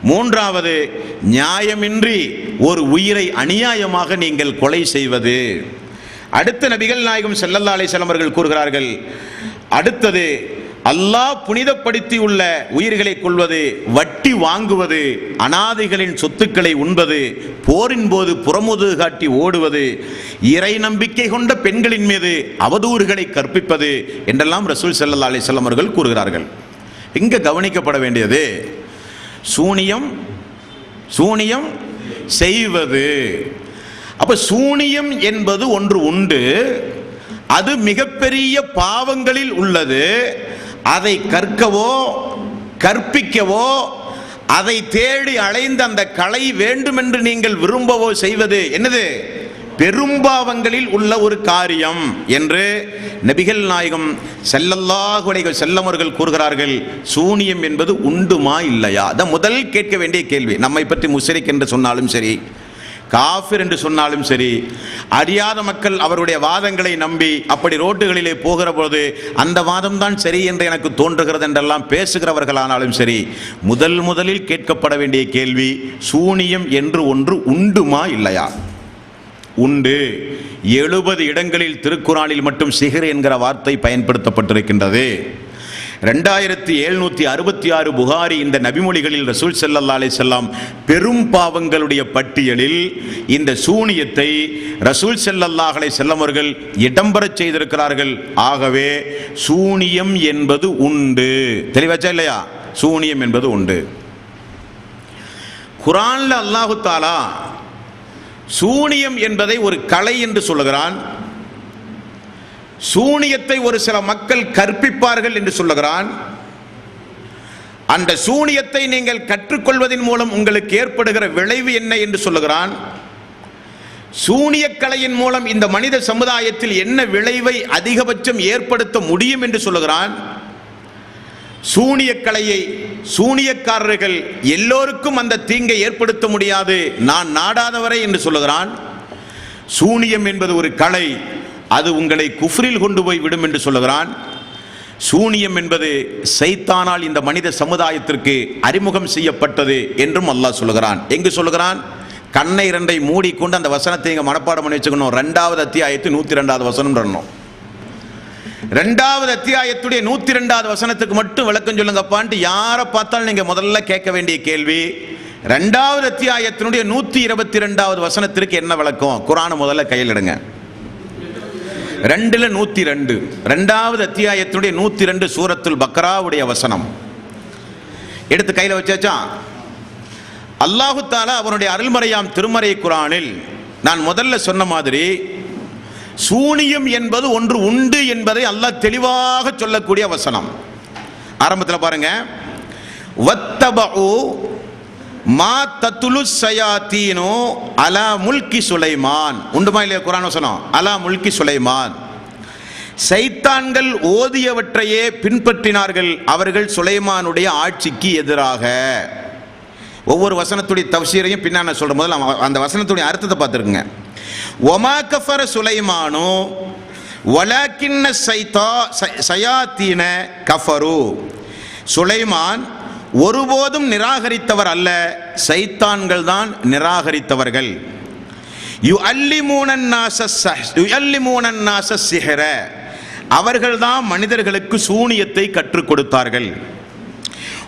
மூன்றாவது நியாயமின்றி ஒரு உயிரை அநியாயமாக நீங்கள் கொலை செய்வது. அடுத்த நபிகள் நாயகம் ஸல்லல்லாஹு அலைஹி வஸல்லம் அவர்கள் கூறுகிறார்கள், அடுத்தது அல்லாஹ் புனிதப்படுத்தி உள்ள உயிர்களை கொல்வது, வட்டி வாங்குவது, அனாதைகளின் சொத்துக்களை உண்பது, போரின் போது புறமுதுகு காட்டி ஓடுவது, இறை நம்பிக்கை கொண்ட பெண்களின் மீது அவதூறுகளை கற்பிப்பது என்றெல்லாம் ரசூல் ஸல்லல்லாஹு அலைஹி வஸல்லம் அவர்கள் கூறுகிறார்கள். இங்க கவனிக்கப்பட வேண்டியது சூனியம், சூனியம் செய்வது. அப்ப சூனியம் என்பது ஒன்று உண்டு, அது மிகப்பெரிய பாவங்களில் உள்ளது. அதை கற்கவோ கற்பிக்கவோ அதை தேடி அலைந்து அந்த கலை வேண்டுமென்று நீங்கள் விரும்பவோ செய்வது என்னது? பெரும்பாவங்களில் உள்ள ஒரு காரியம் என்று நபிகள் நாயகம் ஸல்லல்லாஹு அலைஹி வஸல்லம் அவர்கள் கூறுகிறார்கள். சூனியம் என்பது உண்டுமா இல்லையா? அதான் முதல் கேட்க வேண்டிய கேள்வி. நம்மை பற்றி முஸ்ரிக் என்று சொன்னாலும் சரி, காஃபிர் என்று சொன்னாலும் சரி, அறியாத மக்கள் அவருடைய வாதங்களை நம்பி அப்படி ரோட்டுகளிலே போகிற பொழுது அந்த வாதம் தான் சரி என்று எனக்கு தோன்றுகிறது என்றெல்லாம் பேசுகிறவர்களானாலும் சரி, முதலில் கேட்கப்பட வேண்டிய கேள்வி, சூனியம் என்று ஒன்று உண்டுமா இல்லையா? உண்டு. 70 இடங்களில் திருக்குர்ஆனில் மட்டும் சிஹ்ர் என்கிற வார்த்தை பயன்படுத்தப்பட்டிருக்கின்றது. 2766 புகாரி இந்த நபிமொழிகளில் ரசூல் ஸல்லல்லாஹு அலைஹி வஸல்லம் பெரும் பாவங்களுடைய பட்டியலில் இந்த சூனியத்தை ரசூல் ஸல்லல்லாஹு அலைஹி வஸல்லம் அவர்கள் இடம்பெறச் செய்திருக்கிறார்கள். ஆகவே சூனியம் என்பது உண்டு. தெளிவாச்சா இல்லையா? சூனியம் என்பது உண்டு. குர்ஆன்ல அல்லாஹ் தஆலா சூனியம் என்பதை ஒரு கலை என்று சொல்லுகிறான். சூனியத்தை ஒரு சில மக்கள் கற்பிப்பார்கள் என்று சொல்லுகிறான். அந்த சூனியத்தை நீங்கள் கற்றுக்கொள்வதன் மூலம் உங்களுக்கு ஏற்படுகிற விளைவு என்ன என்று சொல்லுகிறான். சூனிய கலையின் மூலம் இந்த மனித சமுதாயத்தில் என்ன விளைவை அதிகபட்சம் ஏற்படுத்த முடியும் என்று சொல்லுகிறான். சூனியக்கலையை சூனியக்காரர்கள் எல்லோருக்கும் அந்த தீங்கை ஏற்படுத்த முடியாது, நான் நாடாதவரை என்று சொல்லுகிறான். சூனியம் என்பது ஒரு கலை, அது உங்களை குஃப்ரில் கொண்டு போய் விடும் என்று சொல்லுகிறான். சூனியம் என்பது சைத்தானால் இந்த மனித சமுதாயத்திற்கு அறிமுகம் செய்யப்பட்டது என்றும் அல்லாஹ் சொல்லுகிறான். எங்கு சொல்லுகிறான்? கண்ணை இரண்டை மூடிக்கொண்டு அந்த வசனத்தை இங்கே மனப்பாடம் பண்ணி வச்சுக்கணும். 2வது அத்தியாயத்து 102வது வசனம் வரணும். 2வது அத்தியாயத்துடைய 102வது வசனத்துக்கு மட்டும் விளக்கம் சொல்லுங்கப்பான்ட்டு யாரை பார்த்தாலும் நீங்க முதல்ல கேட்க வேண்டிய கேள்வி, 2வது அத்தியாயத்தினுடைய 122வது வசனத்திற்கு என்ன விளக்கம்? குர்ஆனை முதல்ல கையில் எடுங்க. 2ல் 102, 2வது அத்தியாயத்தினுடைய 102 சூரத்துல் பக்ராவுடைய வசனம் எடுத்து கையில் வச்சாச்சா? அல்லாஹு தஆலா அவனுடைய அருள்மறையாம் திருமறை குர்ஆனில் நான் முதல்ல சொன்ன மாதிரி சூனியம் என்பது ஒன்று உண்டு என்பதை அல்லாஹ் தெளிவாக சொல்லக்கூடிய வசனம். ஆரம்பத்தில் பாருங்க, வத்தபஉ மா தத்துலு ஷயாத்தீனு அலா முல்கி சுலைமான். உண்டுமா இல்லையா குர்ஆன் வசனம்? அலா முல்கி சுலைமான். சைத்தான்கள் ஓதியவற்றையே பின்பற்றினார்கள் அவர்கள் சுலைமானுடைய ஆட்சிக்கு எதிராக. ஒவ்வொரு வசனத்துடைய தஃசீரையும் பின்னாடி சொல்ற முதல்ல அந்த வசனத்துடைய அர்த்தத்தை பார்த்துருக்குங்க. ஒமா கஃபர சுலைமானு வலக்கின்ன ஷயாத்தீன கஃபரு. சுலைமான் ஒருபோதும் நிராகரித்தவர் அல்ல, சைத்தான்கள் தான் நிராகரித்தவர்கள். யுஅல்லிமூனன் நாஸ ஸிஹ்ர. அவர்கள்தான் மனிதர்களுக்கு சூனியத்தை கற்றுக் கொடுத்தார்கள்.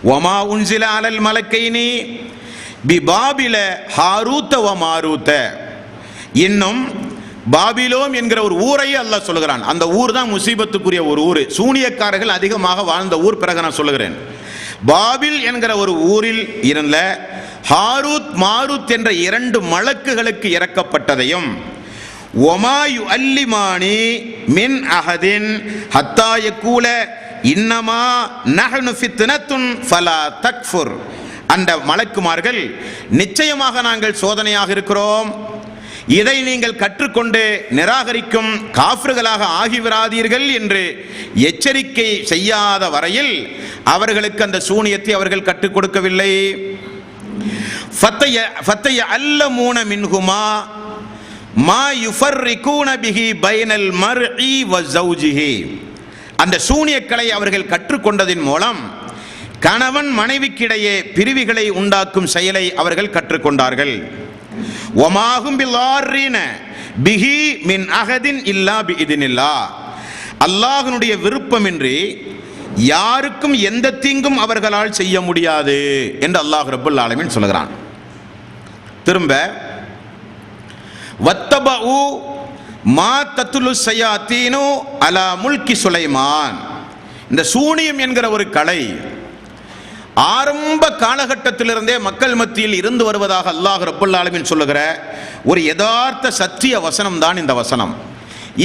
வமா உன்சில அலல் மலக்கைனி பிபாபில ஹாரூத்த வ மாரூத்த. இன்னும் பாபிலோன் என்கிற ஒரு ஊரையே அல்லாஹ் சொல்லுகிறான். அந்த ஊர் தான் முசீபத்துக்குரிய ஒரு ஊர், சூனியக்காரர்கள் அதிகமாக வாழ்ந்த ஊர். பிறகு நான் சொல்லுகிறேன், பாபில் என்கிற ஒரு ஊரில் இருந்த ஹாரூத் மாரூத் என்ற 2 மலக்குகளுக்கு இறக்கப்பட்டதையும் ஒமா யுஅல்லிமானி மின் அஹதின் ஹத்தா யகூல இன்னமா நஹ்னு ஃபித்னத்துன் ஃபலா தக்ஃபுர். அந்த மலக்குமார்கள் நிச்சயமாக நாங்கள் சோதனையாக இருக்கிறோம், இதை நீங்கள் கற்றுக்கொண்டு நிராகரிக்கும் காஃபிர்களாக ஆகிவிடாதீர்கள் என்று எச்சரிக்கை செய்யாத வரையில் அவர்களுக்கு அந்த சூனியத்தை அவர்கள் கற்றுக் கொடுக்கவில்லை. ஃபத்தய அல்லமூன மின்ஹுமா மா யுஃபர்ரிகூன பிஹி பைனல் மர்இ வ ஸௌஜிஹி. அந்த சூனியக்கலை அவர்கள் கற்றுக்கொண்டதின் மூலம் கணவன் மனைவிக்கிடையே பிரிவுகளை உண்டாக்கும் செயலை அவர்கள் கற்றுக்கொண்டார்கள். ஒமாகும் பில்லாரின பிஹி மின் அஹதின் இல்லா பிஇذنில்லாஹ். அல்லாஹ்வுடைய விருப்பமின்றி யாருக்கும் எந்த தீங்கும் அவர்களால் செய்ய முடியாது என்று அல்லாஹ் ரப்பல் ஆலமீன் சொல்கிறான். திரும்ப வத்தபஉ மா தத்துலு ஷயாத்தீனு அலா முல்கி சுலைமான். இந்த சூனியம் என்கிற ஒரு கலை ஆரம்ப காலகட்டத்திலிருந்தே மக்கள் மத்தியில் இருந்து வருவதாக அல்லாஹ் ரப்பல் ஆலமீன் சொல்லுகிற ஒரு யதார்த்த சத்திய வசனம் தான் இந்த வசனம்.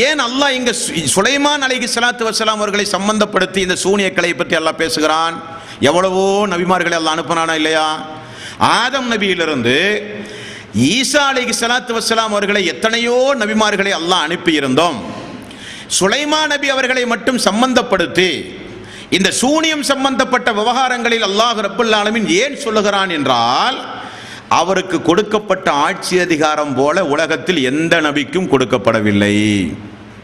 ஏன் அல்லாஹ் இங்க சுலைமான் அலைஹிஸ்ஸலாத்து வஸ்ஸலாம் அவர்களை சம்பந்தப்படுத்தி இந்த சூனிய கலையை பற்றி அல்லாஹ் பேசுகிறான்? எவ்வளவோ நபிமார்களை அல்லாஹ் அனுப்பினானா இல்லையா? ஆதம் நபியிலிருந்து ஈசா அலைஹிஸ்ஸலாத்து வஸ்ஸலாம் அவர்களை எத்தனையோ நபிமார்களை அல்லாஹ் அனுப்பியிருந்தோம். சுலைமான் நபி அவர்களை மட்டும் சம்பந்தப்படுத்தி இந்த சூனியம் சம்பந்தப்பட்ட விவகாரங்களில் அல்லாஹ் ரப்பல் ஆலமீன் ஏன் சொல்லுகிறான் என்றால், அவருக்கு கொடுக்கப்பட்ட ஆட்சி அதிகாரம் போல உலகத்தில் எந்த நபிக்கும் கொடுக்கப்படவில்லை.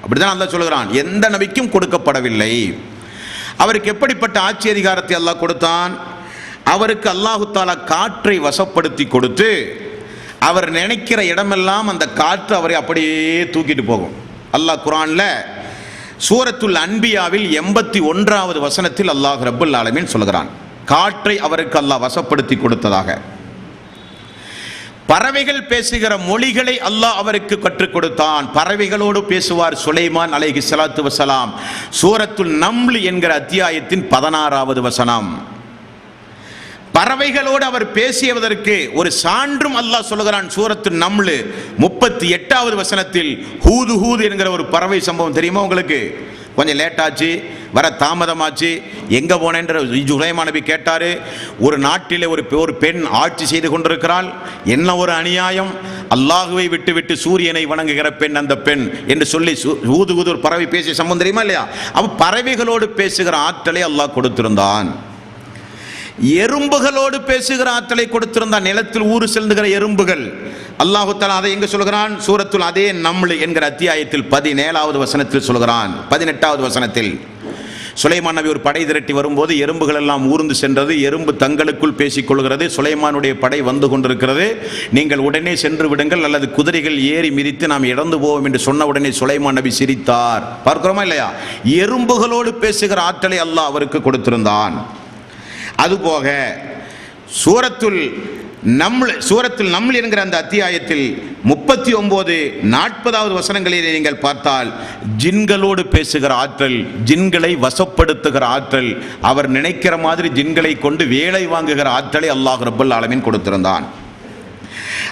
அப்படிதான் அல்லாஹ் சொல்லுகிறான், எந்த நபிக்கும் கொடுக்கப்படவில்லை. அவருக்கு எப்படிப்பட்ட ஆட்சி அதிகாரத்தை அல்லாஹ் கொடுத்தான்? அவருக்கு அல்லாஹு தஆலா காற்றை வசப்படுத்தி கொடுத்து அவர் நினைக்கிற இடமெல்லாம் அந்த காற்று அவரை அப்படியே தூக்கிட்டு போகும். அல்லாஹ் குர்ஆன்ல சூரத்துல் அன்பியாவில் 81வது வசனத்தில் அல்லாஹ் ரப்பல் ஆலமீன் சொல்கிறான், காற்றை அவருக்கு அல்லாஹ் வசப்படுத்தி கொடுத்ததாக. பறவைகள் பேசுகிற மொழிகளை அல்லாஹ் அவருக்கு கற்றுக் கொடுத்தான். பறவைகளோடு பேசுவார் சுலைமான் அலைஹிஸ்ஸலாத்து வஸ்ஸலாம். சூரத்துல் நம்ல் என்கிற அத்தியாயத்தின் 16வது வசனம். பறவைகளோடு அவர் பேசியதற்கு ஒரு சான்றும் அல்லாஹ் சொல்லுகிறான். சூரத்துல் நம்ல் 38வது வசனத்தில் ஹூது ஹூது என்கிற ஒரு பறவை சம்பவம் தெரியுமா உங்களுக்கு? கொஞ்சம் லேட்டாச்சு, வர தாமதமாச்சு, எங்கே போனேன்ற சுலைமான் நபி கேட்டார். ஒரு நாட்டிலே ஒரு பெண் ஆட்சி செய்து கொண்டிருக்கிறாள், என்ன ஒரு அநியாயம், அல்லாஹுவை விட்டு விட்டு சூரியனை வணங்குகிற பெண் அந்த பெண் என்று சொல்லி ஊது ஊது ஒரு பறவை பேசிய சம்பந்தம் தெரியுமா இல்லையா? அவ பறவைகளோடு பேசுகிற ஆற்றலை அல்லாஹ் கொடுத்திருந்தான். எறும்புகளோடு பேசுகிற ஆற்றலை கொடுத்திருந்தான். நிலத்தில் ஊறு செல்லுகிற எறும்புகள். அல்லாஹு தஆலா அதை எங்க சொல்கிறான்? சூரத்துல் அதே நம்ல் என்கிற அத்தியாயத்தில் 17வது வசனத்தில் சொல்கிறான். 18வது வசனத்தில் சுலைமான் நபி ஒரு படை திரட்டி வரும்போது எறும்புகள் எல்லாம் ஊர்ந்து சென்றது. எறும்பு தங்களுக்குள் பேசிக் கொள்கிறது, சுலைமானுடைய படை வந்து கொண்டிருக்கிறது, நீங்கள் உடனே சென்று விடுங்கள் அல்லது குதிரைகள் ஏறி மிதித்து நாம் இறந்து போவோம் என்று சொன்ன உடனே சுலைமான் நபி சிரித்தார். பார்க்கிறோமா இல்லையா? எறும்புகளோடு பேசுகிற ஆற்றலை அல்லாஹ் அவருக்கு கொடுத்திருந்தான். அதுபோக சூரத்துல் நம்ல் என்கிற அந்த அத்தியாயத்தில் 39, 40வது வசனங்களில் நீங்கள் பார்த்தால் ஜின்களோடு பேசுகிற ஆற்றல், ஜின்களை வசப்படுத்துகிற ஆற்றல், அவர் நினைக்கிற மாதிரி ஜின்களை கொண்டு வேலை வாங்குகிற ஆற்றலை அல்லாஹ் ரப்பல் ஆலமீன் கொடுத்திருந்தான்.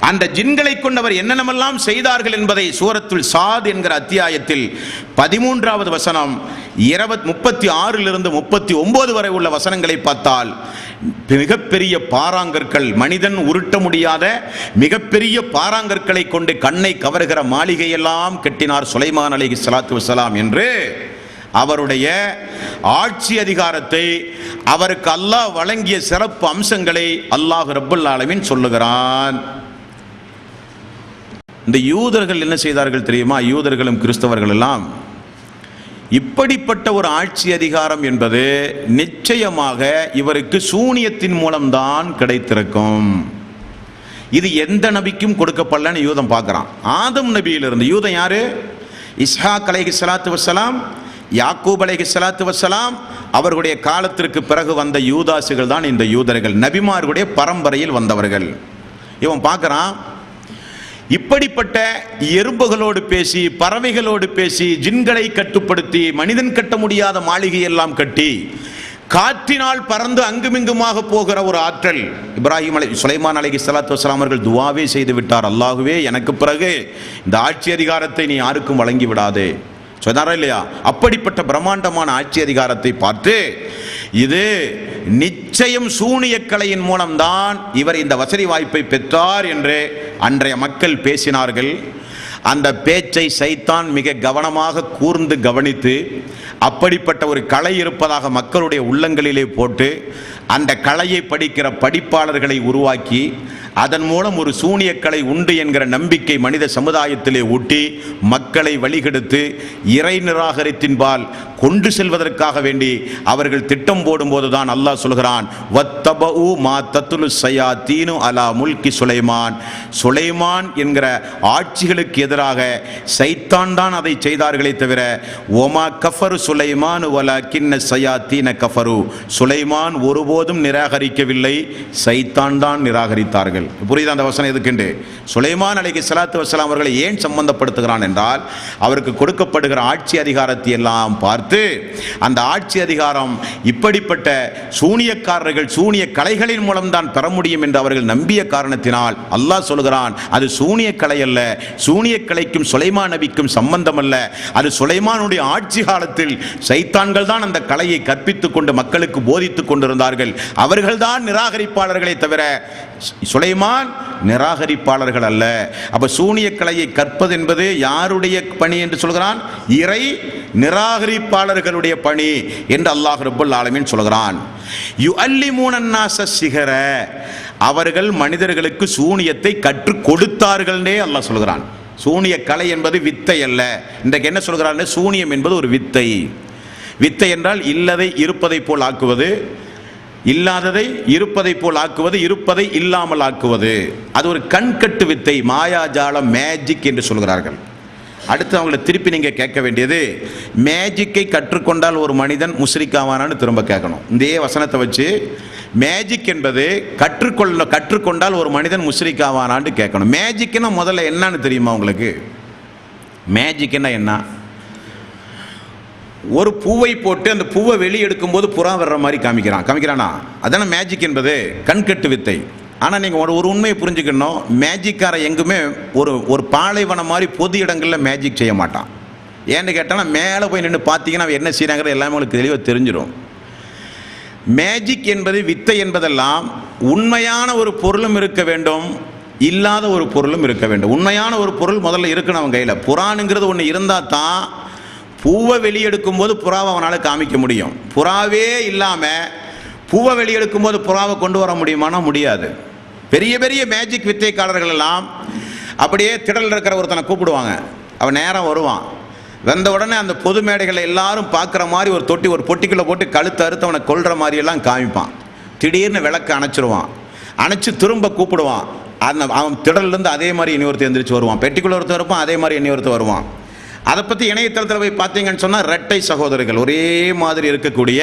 அந்த ஜின்களை கொண்டவர் என்னென்னமெல்லாம் செய்தார்கள் என்பதை சூரத்துல் சாத் என்கிற அத்தியாயத்தில் 13வது வசனம் 36லிருந்து 39 வரை உள்ள வசனங்களை பார்த்தால் மிகப்பெரிய பாறாங்கற்கள், மனிதன் உருட்ட முடியாத மிகப்பெரிய பாறாங்கற்களை கொண்டு கண்ணை கவர்கிற மாளிகையெல்லாம் கட்டினார் சுலைமான் அலைஹிஸ்ஸலாத்து வஸ்ஸலாம் என்று அவருடைய ஆட்சி அதிகாரத்தை, அவருக்கு அல்லாஹ் வழங்கிய சிறப்பு அம்சங்களை அல்லாஹ் ரப்பல் ஆலமீன் சொல்லுகிறான். இந்த யூதர்கள் என்ன செய்தார்கள் தெரியுமா? யூதர்களும் கிறிஸ்தவர்கள் எல்லாம் இப்படிப்பட்ட ஒரு ஆட்சி அதிகாரம் என்பது நிச்சயமாக இவருக்கு சூனியத்தின் மூலம்தான் கிடைத்திருக்கும். இது எந்த நபிக்கும் கொடுக்கப்படலன்னு யூதம் பார்க்குறான். ஆதம் நபியிலிருந்து, யூதம் யாரு? இஸ்ஹாக் அலைஹிஸ்ஸலாத்து வஸ்ஸலாம், யாக்கூப் அலைஹிஸ்ஸலாத்து வஸ்ஸலாம் அவர்களுடைய காலத்திற்கு பிறகு வந்த யூதாசுகள் தான் இந்த யூதர்கள். நபிமார்களுடைய பரம்பரையில் வந்தவர்கள். இவன் பார்க்குறான், இப்படிப்பட்ட எறும்புகளோடு பேசி, பறவைகளோடு பேசி, ஜின்களை கட்டுப்படுத்தி, மனிதன் கட்ட முடியாத மாளிகையெல்லாம் கட்டி, காற்றினால் பறந்து அங்குமிங்குமாக போகிற ஒரு ஆற்றல். சுலைமான் அலைஹிஸ்ஸலாத்து வஸ்ஸலாம் அவர்கள் துஆவே செய்து விட்டார், அல்லாஹுவே எனக்கு பிறகு இந்த ஆட்சி அதிகாரத்தை நீ யாருக்கும் வழங்கி விடாதே சொன்னாரா இல்லையா? அப்படிப்பட்ட பிரம்மாண்டமான ஆட்சி அதிகாரத்தை பார்த்து இது நிச்சயம் சூனிய கலையின் மூலம்தான் இவர் இந்த வசதி வாய்ப்பை பெற்றார் என்று அன்றைய மக்கள் பேசினார்கள். அந்த பேச்சை சைத்தான் மிக கவனமாக கூர்ந்து கவனித்து அப்படிப்பட்ட ஒரு கலை இருப்பதாக மக்களுடைய உள்ளங்களிலே போட்டு அந்த கலையை படிக்கிற படிப்பாளர்களை உருவாக்கி அதன் மூலம் ஒரு சூனிய கலை உண்டு என்கிற நம்பிக்கை மனித சமுதாயத்திலே ஊட்டி மக்களை வழிகெடுத்து இறை நிராகரித்தின்பால் கொண்டு செல்வதற்காக வேண்டி அவர்கள் திட்டம் போடும்போதுதான் அல்லாஹ் சொல்கிறான், வத்தபஉ மா தத்லு ஷயாத்தீனு அலா முல்கி சுலைமான். சுலைமான் என்கிற ஆட்சிகளுக்கு எதிராக சைத்தான் தான் அதை செய்தார்களே தவிர ஒமா கஃபரு சுலைமான் வலக்கின்ன ஷயாத்தீன கஃபரு. சுலைமான் ஒருபோதும் நிராகரிக்கவில்லை, சைத்தான் தான் நிராகரித்தார்கள். புரியுதா அந்த வசனம் எதுக்குண்டு? சுலைமான் அலைஹிஸ்ஸலாத்து வஸ்ஸலாம் அவர்களை ஏன் சம்பந்தப்படுத்துகிறான் என்றால் அவருக்கு கொடுக்கப்படுகிற ஆட்சி அதிகாரத்தை எல்லாம் பார்த்து அந்த ஆட்சி அதிகாரம் இப்படிப்பட்ட சூனியக்காரர்கள் சூனிய கலைகளின் மூலம் தான் பெற முடியும் என்று அவர்கள் நம்பிய காரணத்தினால் அல்லாஹ் சொல்கிறான், அது சூனிய கலை அல்ல, சூனிய கலைக்கும் சுலைமான் நபிக்கும் சம்பந்தம் அல்ல. அது சுலைமானுடைய ஆட்சி காலத்தில் சைத்தான்கள் தான் அந்த கலையை கற்பித்துக் கொண்டு மக்களுக்கு போதித்துக் கொண்டிருந்தார்கள். அவர்கள் தான் நிராகரிப்பாளர்களை தவிர சுலைமான் நிராகரிப்பாளர்கள் அல்ல. அப்ப சூனிய கலையை கற்பது என்பது யாருடைய பணி என்று சொல்கிறான்? இறை நிராகரிப்பாளர்களுடைய பணி என்று அல்லாஹ் ரப்பல் ஆலமீன் சொல்கிறான். யுஅல்லிமூன அன்னாஸ சிஹர, அவர்கள் மனிதர்களுக்கு சூனியத்தை கற்றுக் கொடுத்தார்கள்னே அல்லாஹ் சொல்கிறான். சூனிய கலை என்பது வித்தை அல்ல. இன்றைக்கு என்ன சொல்கிறான்? சூனியம் என்பது ஒரு வித்தை. வித்தை என்றால் இல்லதை இருப்பதை போல் ஆக்குவது, இல்லாததை இருப்பதை போல் ஆக்குவது, இருப்பதை இல்லாமல் ஆக்குவது. அது ஒரு கண்கட்டு வித்தை, மாயாஜாலம், மேஜிக் என்று சொல்கிறார்கள். அடுத்து அவங்களை திருப்பி நீங்கள் கேட்க வேண்டியது, மேஜிக்கை கற்றுக்கொண்டால் ஒரு மனிதன் முஸ்ரிக்காவானான்னு திரும்ப கேட்கணும். இதே வசனத்தை வச்சு மேஜிக் என்பது கற்றுக்கொண்டால் ஒரு மனிதன் முஸ்ரிக்காவானான்னு கேட்கணும். மேஜிக்னா முதல்ல என்னன்னு தெரியுமா உங்களுக்கு? மேஜிக்னா என்ன? ஒரு பூவை போட்டு அந்த பூவை வெளியெடுக்கும் போது புறா வர்ற மாதிரி காமிக்கிறானா? அதான மேஜிக் என்பது, கண்கட்டு வித்தை. ஆனால் நீங்கள் ஒரு உண்மையை புரிஞ்சுக்கணும், மேஜிக்கார எங்குமே ஒரு பாலைவனம் மாதிரி பொது இடங்களில் மேஜிக் செய்ய மாட்டான். ஏன்னு கேட்டால் மேலே போய் நின்று பார்த்தீங்கன்னா என்ன செய்கிறாங்கிறது எல்லாமே உங்களுக்கு தெளிவாக தெரிஞ்சிடும். மேஜிக் என்பது, வித்தை என்பதெல்லாம் உண்மையான ஒரு பொருளும் இருக்க வேண்டும், இல்லாத ஒரு பொருளும் இருக்க வேண்டும். உண்மையான ஒரு பொருள் முதல்ல இருக்கணும் அவன் கையில். புறானுங்கிறது ஒன்று இருந்தால் தான் பூவை வெளியெடுக்கும் போது புறாவை அவனால் காமிக்க முடியும். புறாவே இல்லாமல் பூவை வெளியெடுக்கும் போது புறாவை கொண்டு வர முடியுமானா முடியாது. பெரிய பெரிய மேஜிக் வித்தைக்காரர்கள் எல்லாம் அப்படியே திடலில் இருக்கிற ஒருத்தனை கூப்பிடுவாங்க, அவன் நேரம் வருவான். வந்த உடனே அந்த பொது மேடைகளை எல்லாரும் பார்க்குற மாதிரி ஒரு தொட்டி, ஒரு பொட்டிக்குள்ளே போட்டு கழுத்து அறுத்து அவனை கொல்ற மாதிரியெல்லாம் காமிப்பான். திடீர்னு விளக்கு அணைச்சிருவான், அணைச்சி திரும்ப கூப்பிடுவான். அவன் திடல்லேருந்து அதே மாதிரி இன்னொருத்தர் எந்திரிச்சு வருவான், பெட்டிக்குள்ளே ஒருத்தர் இருப்பான், அதே மாதிரி இன்னொருத்தர் வருவான். அதை பற்றி இணையதளத்தில் போய் பார்த்தீங்கன்னு சொன்னால் ரெட்டை சகோதரர்கள், ஒரே மாதிரி இருக்கக்கூடிய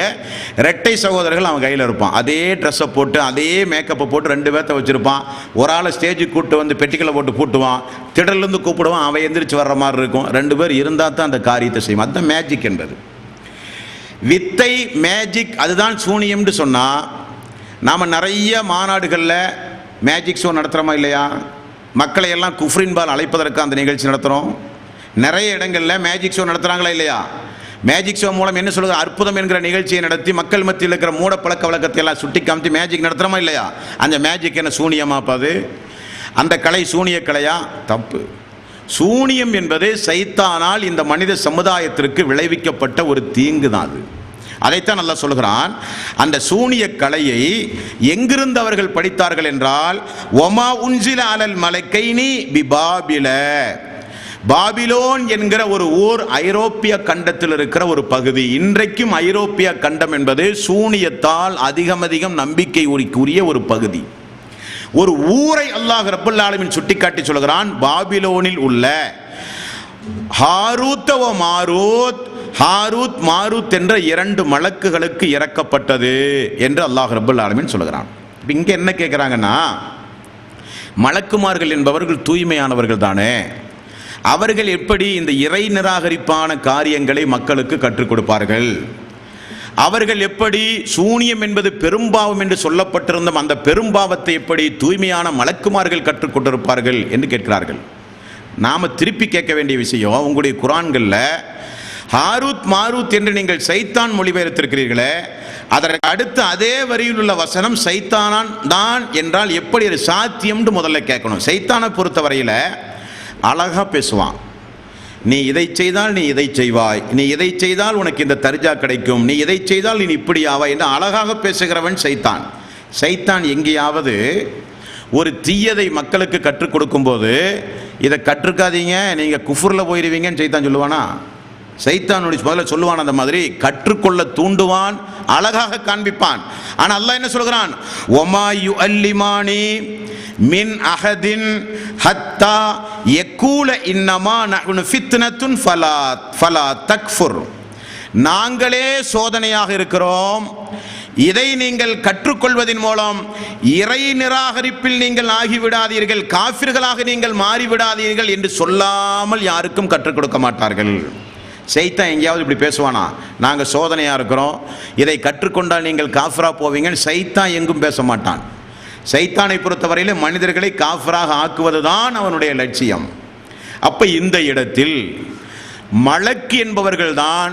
ரெட்டை சகோதரர்கள் அவன் கையில் இருப்பான். அதே ட்ரெஸ்ஸை போட்டு அதே மேக்கப்பை போட்டு 2 பேர்த்த வச்சுருப்பான். ஒரு ஆளை ஸ்டேஜுக்கு கூப்பிட்டு வந்து பெட்டிக்குள்ளே போட்டு பூட்டுவான், திடல்லேருந்து கூப்பிடுவான், அவன் எந்திரிச்சு வர்ற மாதிரி இருக்கும். 2 பேர் இருந்தால் தான் அந்த காரியத்தை செய்யும். அதுதான் மேஜிக் என்பது. வித்தை மேஜிக் அதுதான் சூனியம்னு சொன்னால், நாம் நிறைய மாநாடுகளில் மேஜிக் ஷோ நடத்துகிறோமா இல்லையா? மக்களை எல்லாம் குஃப்ரின்பால் அழைப்பதற்கு அந்த நிகழ்ச்சி நடத்துகிறோம். நிறைய இடங்களில் மேஜிக் ஷோ நடத்துகிறாங்களா இல்லையா? மேஜிக் ஷோ மூலம் என்ன சொல்லுது, அற்புதம் என்கிற நிகழ்ச்சியை நடத்தி மக்கள் மத்தியில் இருக்கிற மூட பழக்க வழக்கத்தை எல்லாம் சுட்டி காமித்து மேஜிக் நடத்துகிறோமா இல்லையா? அந்த மேஜிக் என்ன சூனியமாப்பாது? அந்த கலை சூனிய கலையா? தப்பு. சூனியம் என்பது சைத்தானால் இந்த மனித சமுதாயத்திற்கு விளைவிக்கப்பட்ட ஒரு தீங்கு தான். அது அதைத்தான் நல்லா சொல்கிறான். அந்த சூனிய கலையை எங்கிருந்து அவர்கள் படித்தார்கள் என்றால், ஒமா உன்சில அலல் மலக்கைனி பிபாபில, பாபிலோன் என்கிற ஒரு ஊர் ஐரோப்பிய கண்டத்தில் இருக்கிற ஒரு பகுதி. இன்றைக்கும் ஐரோப்பிய கண்டம் என்பது சூனியத்தால் அதிகம் நம்பிக்கை உரிய ஒரு பகுதி. ஒரு ஊரை அல்லாஹ் ரப்பல் ஆலமீன் சுட்டிக்காட்டி சொல்கிறான், பாபிலோனில் உள்ள ஹாரூத் மாரூத், ஹாரூத் மாரூத் என்ற 2 மலக்குகளுக்கு இறக்கப்பட்டது என்று அல்லாஹ் ரப்பல் ஆலமீன் சொல்கிறான். இங்கே என்ன கேட்குறாங்கன்னா, மலக்குமார்கள் என்பவர்கள் தூய்மையானவர்கள் தானே, அவர்கள் எப்படி இந்த இறை நிராகரிப்பான காரியங்களை மக்களுக்கு கற்றுக் கொடுப்பார்கள்? அவர்கள் எப்படி சூனியம் என்பது பெரும்பாவம் என்று சொல்லப்பட்டிருந்த அந்த பெரும்பாவத்தை எப்படி தூய்மையான மலக்குமார்கள் கற்றுக் கொண்டிருப்பார்கள் என்று கேட்கிறார்கள். நாம் திருப்பி கேட்க வேண்டிய விஷயம், உங்களுடைய குரான்களில் ஹாரூத் மாரூத் என்று நீங்கள் சைத்தான் மொழிபெயர்த்திருக்கிறீர்களே, அதற்கு அடுத்து அதே வரியில் உள்ள வசனம் சைத்தானான் தான் என்றால் எப்படி அது சாத்தியம்னு முதல்ல கேட்கணும். சைத்தானை பொறுத்தவரையில் அழகா பேசுவான். நீ இதை செய்தால் நீ இதை செய்வாய், நீ இதை செய்தால் உனக்கு இந்த தர்ஜா கிடைக்கும், நீ இதை செய்தால் நீ இப்படி ஆவாய் என்று அழகாக பேசுகிறவன் சைத்தான். சைத்தான் எங்கேயாவது ஒரு தீயதை மக்களுக்கு கற்றுக் கொடுக்கும்போது இதை கற்றுக்காதீங்க நீங்கள் குஃபுரில் போயிடுவீங்கன்னு சைத்தான் சொல்லுவானா? சைத்தானுடைய முதல்ல சொல்லுவான், அந்த மாதிரி கற்றுக்கொள்ள தூண்டுவான், அழகாக காண்பிப்பான். ஆனால் அல்லாஹ் என்ன சொல்கிறான், ஒமா யுஅல்லிமானி மின் அஹதின் ஹத்தா யகூல இன்னமா நஹ்னு ஃபித்னத்துன் ஃபலா தக்ஃபுர். நாங்களே சோதனையாக இருக்கிறோம், இதை நீங்கள் கற்றுக்கொள்வதன் மூலம் இறை நிராகரிப்பில் நீங்கள் ஆகிவிடாதீர்கள், காஃபிர்களாக நீங்கள் மாறிவிடாதீர்கள் என்று சொல்லாமல் யாருக்கும் கற்றுக் கொடுக்க மாட்டார்கள். சைத்தான் எங்கேயாவது இப்படி பேசுவானா, நாங்கள் சோதனையாக இருக்கிறோம், இதை கற்றுக்கொண்டால் நீங்கள் காஃபிரா போவீங்கன்னு சைத்தான் எங்கும் பேச மாட்டான். சைத்தானை பொறுத்தவரையில் மனிதர்களை காஃபிராக ஆக்குவது தான் அவனுடைய லட்சியம். அப்போ இந்த இடத்தில் மலக்கு என்பவர்கள் தான்,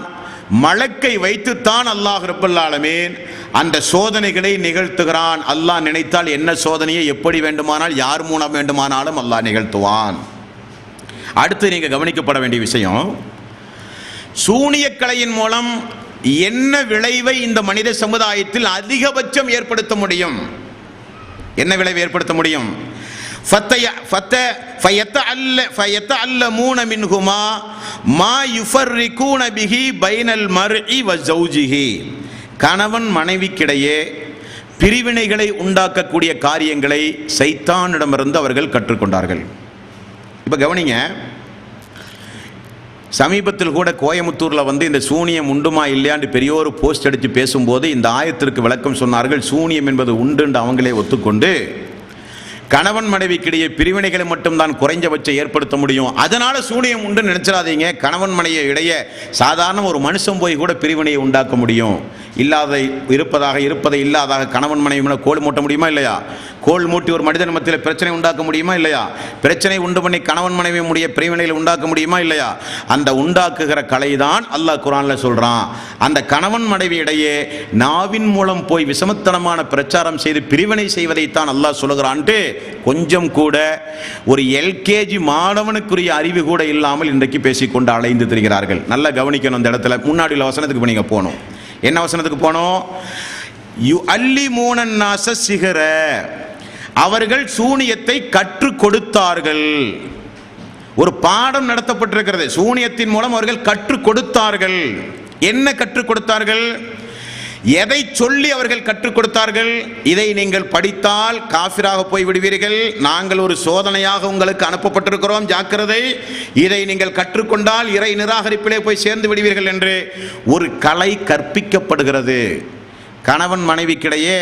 மலக்கை வைத்துத்தான் அல்லாஹ் ரப்பல் ஆலமீன் அந்த சோதனைகளை நிகழ்த்துகிறான். அல்லாஹ் நினைத்தால் என்ன சோதனையை எப்படி வேண்டுமானால் யார் மூலம் வேண்டுமானாலும் அல்லாஹ் நிகழ்த்துவான். அடுத்து நீங்கள் கவனிக்கப்பட வேண்டிய விஷயம், சூனியக்கலையின் மூலம் என்ன விளைவை இந்த மனித சமுதாயத்தில் அதிகபட்சம் ஏற்படுத்த முடியும்? என்ன விளைவு ஏற்படுத்த முடியும்? ஃபயத்தஅல்லமூன மின்ஹுமா மா யுஃபர்ரிகூன பிஹி பைனல் மர்இ வ ஜௌஜிஹி. கணவன் மனைவிக்கிடையே பிரிவினைகளை உண்டாக்கக்கூடிய காரியங்களை சைத்தானிடமிருந்து அவர்கள் கற்றுக்கொண்டார்கள். இப்போ கவனிங்க, சமீபத்தில் கூட கோயமுத்தூரில் வந்து இந்த சூனியம் உண்டுமா இல்லையான்னு பெரியோரு போஸ்ட் அடித்து பேசும்போது இந்த ஆயத்திற்கு விளக்கம் சொன்னார்கள். சூனியம் என்பது உண்டு அவங்களே ஒத்துக்கொண்டு கணவன் மனைவிக்கிடையே பிரிவினைகளை மட்டும்தான் குறைஞ்சபட்சம் ஏற்படுத்த முடியும், அதனால சூனியம் உண்டு நினைச்சிடாதீங்க. கணவன் மனைவி இடையே சாதாரண ஒரு மனுஷன் போய் கூட பிரிவினையை உண்டாக்க முடியும் இல்லாத இருப்பதை இல்லாதாக கணவன் மனைவி கோல் மூட்ட முடியுமா இல்லையா? கோல் மூட்டி ஒரு மனிதன் மத்தியில் பிரச்சனை உண்டாக்க முடியுமா இல்லையா? பிரச்சனை உண்டு பண்ணி கணவன் மனைவி முடிய பிரிவினையில் உண்டாக்க முடியுமா இல்லையா? அந்த உண்டாக்குகிற கலை தான் அல்லாஹ் குர்ஆன்ல சொல்றான். அந்த கணவன் மனைவி இடையே நாவின் மூலம் போய் விஷமத்தனமான பிரச்சாரம் செய்து பிரிவினை செய்வதைத்தான் அல்லாஹ் சொல்லுகிறான்ட்டு கொஞ்சம் கூட ஒரு எல்கேஜி மாணவனுக்குரிய அறிவு கூட இல்லாமல் இன்றைக்கு பேசிக்கொண்டு அலைந்து திரிகிறார்கள். நல்லா கவனிக்கணும். அந்த இடத்துல முன்னாடி உள்ள வசனத்துக்கு நீங்க போகணும். என்ன வசனத்துக்கு போனோம்? யுஅல்லிமூனன் நாஸ சிஹ்ர, அவர்கள் சூனியத்தை கற்றுக் கொடுத்தார்கள். ஒரு பாடம் நடத்தப்பட்டிருக்கிறது. சூனியத்தின் மூலம் அவர்கள் கற்றுக் கொடுத்தார்கள். என்ன கற்றுக் கொடுத்தார்கள்? எதை சொல்லி அவர்கள் கற்றுக் கொடுத்தார்கள்? இதை நீங்கள் படித்தால் காஃபிராக போய் விடுவீர்கள், நாங்கள் ஒரு சோதனையாக உங்களுக்கு அனுப்பப்பட்டிருக்கிறோம், ஜாக்கிரதை, இதை நீங்கள் கற்றுக்கொண்டால் இறை நிராகரிப்பிலே போய் சேர்ந்து விடுவீர்கள் என்று ஒரு கலை கற்பிக்கப்படுகிறது. கணவன் மனைவிக்கிடையே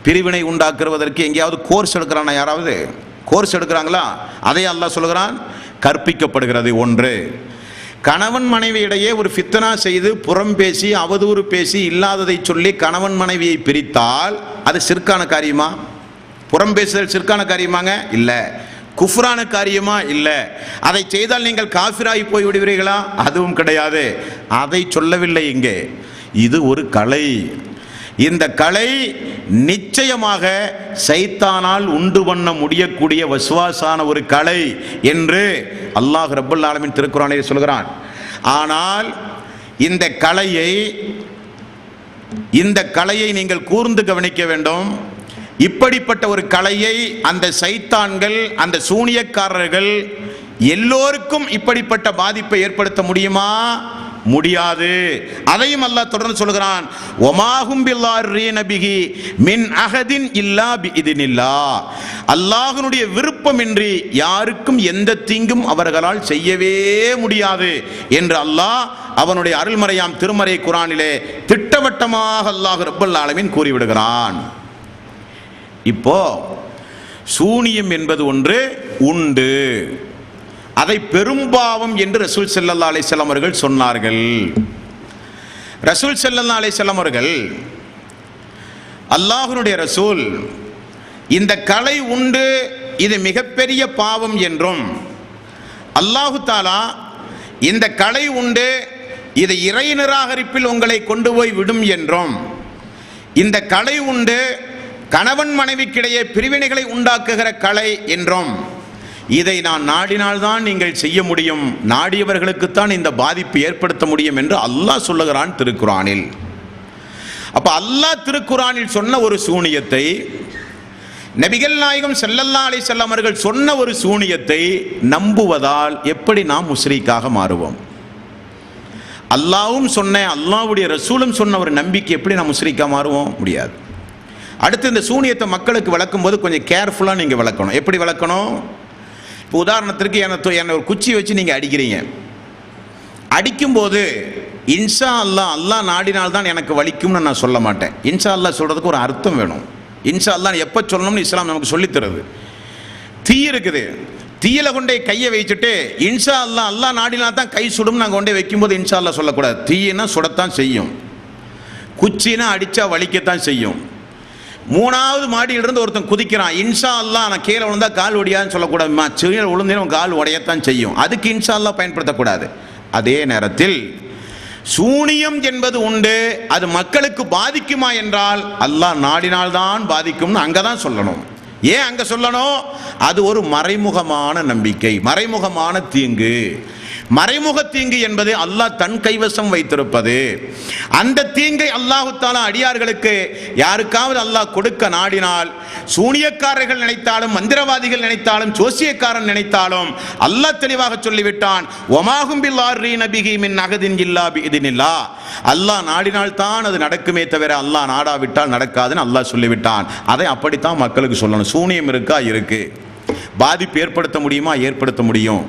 பிரிவினை உண்டாக்குவதற்கு எங்கேயாவது கோர்ஸ் எடுக்கிறானா? யாராவது கோர்ஸ் எடுக்கிறாங்களா? அதை அல்லாஹ் சொல்கிறான், கற்பிக்கப்படுகிறது. ஒன்று, கணவன் மனைவி இடையே ஒரு ஃபித்னா செய்து புறம் பேசி அவதூறு பேசி இல்லாததை சொல்லி கணவன் மனைவியை பிரித்தால் அது சிற்கான காரியமா? புறம் பேசுதல் சிற்கான காரியமாங்க? இல்லை. குஃப்ரான காரியமா? இல்லை. அதை செய்தால் நீங்கள் காஃபிராகி போய் விடுவீர்களா? அதுவும் கிடையாது. அதை சொல்லவில்லை இங்கே. இது ஒரு கலை. இந்த கலை நிச்சயமாக சைத்தானால் உண்டு பண்ண முடியக்கூடிய வஸ்வாசான ஒரு கலை என்று அல்லாஹ் ரப்பல் ஆலமீன் திருக்குர்ஆனிலே சொல்கிறான். ஆனால் இந்த கலையை நீங்கள் கூர்ந்து கவனிக்க வேண்டும். இப்படிப்பட்ட ஒரு கலையை அந்த சைத்தான்கள், அந்த சூனியக்காரர்கள் எல்லோருக்கும் இப்படிப்பட்ட பாதிப்பை ஏற்படுத்த முடியுமா? முடியாது. அதையும் அல்லாஹ் தொடர்ந்து சொல்கிறான், வமாஹும் பில்லாஹ்ரீன பிஹி மின் அஹதின் இல்லா பிஇذنில்லாஹ், அல்லாஹ்வுடைய விருப்பமின்றி யாருக்கும் எந்த தீங்கும் அவர்களால் செய்யவே முடியாது என்று அல்லாஹ் அவனுடைய அருள்மறையாம் திருமறை குர்ஆனிலே திட்டவட்டமாக அல்லாஹ் ரப்பல் ஆலமீன் கூறிவிடுகிறான். இப்போ சூனியம் என்பது ஒன்று உண்டு. அதை பெரும்பாவம் என்று ரசூல் ஸல்லல்லாஹு அலைஹி வஸல்லம் அவர்கள் சொன்னார்கள். ரசூல் ஸல்லல்லாஹு அலைஹி வஸல்லம் அவர்கள், அல்லாஹ்வுடைய ரசூல், இந்த கலை உண்டு, இது மிகப்பெரிய பாவம் என்றும், அல்லாஹு தஆலா இந்த கலை உண்டு, இது இறை நிராகரிப்பில் உங்களை கொண்டு போய் விடும் என்றும், இந்த கலை உண்டு கணவன் மனைவிக்கிடையே பிரிவினைகளை உண்டாக்குகிற கலை என்றும், இதை நான் நாடினால்தான் நீங்கள் செய்ய முடியும், நாடியவர்களுக்குத்தான் இந்த பாதிப்பு ஏற்படுத்த முடியும் என்று அல்லாஹ் சொல்லுகிறான் திருக்குர்ஆனில். அப்ப அல்லாஹ் திருக்குர்ஆனில் சொன்ன ஒரு சூனியத்தை, நபிகள் நாயகம் ஸல்லல்லாஹு அலைஹி வஸல்லம் அவர்கள் சொன்ன ஒரு சூனியத்தை நம்புவதால் எப்படி நாம் முஸ்ரிக்காக மாறுவோம்? அல்லாஹ்வும் சொன்ன, அல்லாஹ்வுடைய ரசூலும் சொன்ன ஒரு நம்பிக்கை எப்படி நாம் முஸ்ரிக்காக மாறுவோம்? முடியாது. அடுத்து இந்த சூனியத்தை மக்களுக்கு விளக்கும் போது கொஞ்சம் கேர்ஃபுல்லாக நீங்கள் விளக்கணும். எப்படி விளக்கணும்? இப்போ உதாரணத்திற்கு என்னை ஒரு குச்சி வச்சு நீங்கள் அடிக்கிறீங்க. அடிக்கும்போது இன்ஷா அல்லாஹ், அல்லாஹ் நாடினால்தான் எனக்கு வலிக்கும்னு நான் சொல்ல மாட்டேன். இன்ஷா அல்லாஹ் சொல்கிறதுக்கு ஒரு அர்த்தம் வேணும். இன்ஷா அல்லாஹ் எப்போ சொல்லணும்னு இஸ்லாம் நமக்கு சொல்லித்தருது. தீ இருக்குது, தீயில கொண்டே கையை வச்சுட்டு இன்ஷா அல்லாஹ், அல்லாஹ் நாடினா தான் கை சுடும் நாங்கள் கொண்டே வைக்கும்போது இன்ஷா அல்லாஹ் சொல்லக்கூடாது. தீயினா சுடத்தான் செய்யும், குச்சினா அடித்தா வலிக்கத்தான் செய்யும். மூணாவது மாடியிலிருந்து ஒருத்தன் குதிக்கிறான், இன்ஷா அல்லாஹ் நான் கீழே விழுந்தா கால் ஒடியாதுன்னு சொல்லக்கூடாதுமா, கீழே விழுந்தேன் கால் உடையத்தான் செய்யும், அதுக்கு இன்ஷா அல்லாஹ் பயன்படுத்தக்கூடாது. அதே நேரத்தில் சூனியம் என்பது உண்டு, அது மக்களுக்கு பாதிக்குமா என்றால் அல்லாஹ் நாடினால்தான் பாதிக்கும்னு அங்கே தான் சொல்லணும். ஏன் அங்கே சொல்லணும்? அது ஒரு மறைமுகமான நம்பிக்கை, மறைமுகமான தீங்கு. மறைமுக தீங்கு என்பது அல்லாஹ் தன் கைவசம் வைத்திருப்பது. அந்த தீங்கை அல்லாஹு தஆலா அடியார்களுக்கு யாருக்காவது அல்லாஹ் கொடுக்க நாடினால், சூனியக்காரர்கள் நினைத்தாலும், மந்திரவாதிகள் நினைத்தாலும், ஜோசியக்காரன் நினைத்தாலும் அல்லாஹ் தெளிவாக சொல்லிவிட்டான், வமாஹும் பில்லாஹ்ரீன பிஹி மின் அஹதின் இல்லா பிஇذنில்லாஹ், அல்லாஹ் நாடினால் தான் அது நடக்குமே தவிர அல்லாஹ் நாடாவிட்டால் நடக்காதுன்னு அல்லாஹ் சொல்லிவிட்டான். அதை அப்படித்தான் மக்களுக்கு சொல்லணும். சூனியம் இருக்கா? இருக்கு. பாதிப்பு ஏற்படுத்த முடியுமா? ஏற்படுத்த முடியும்.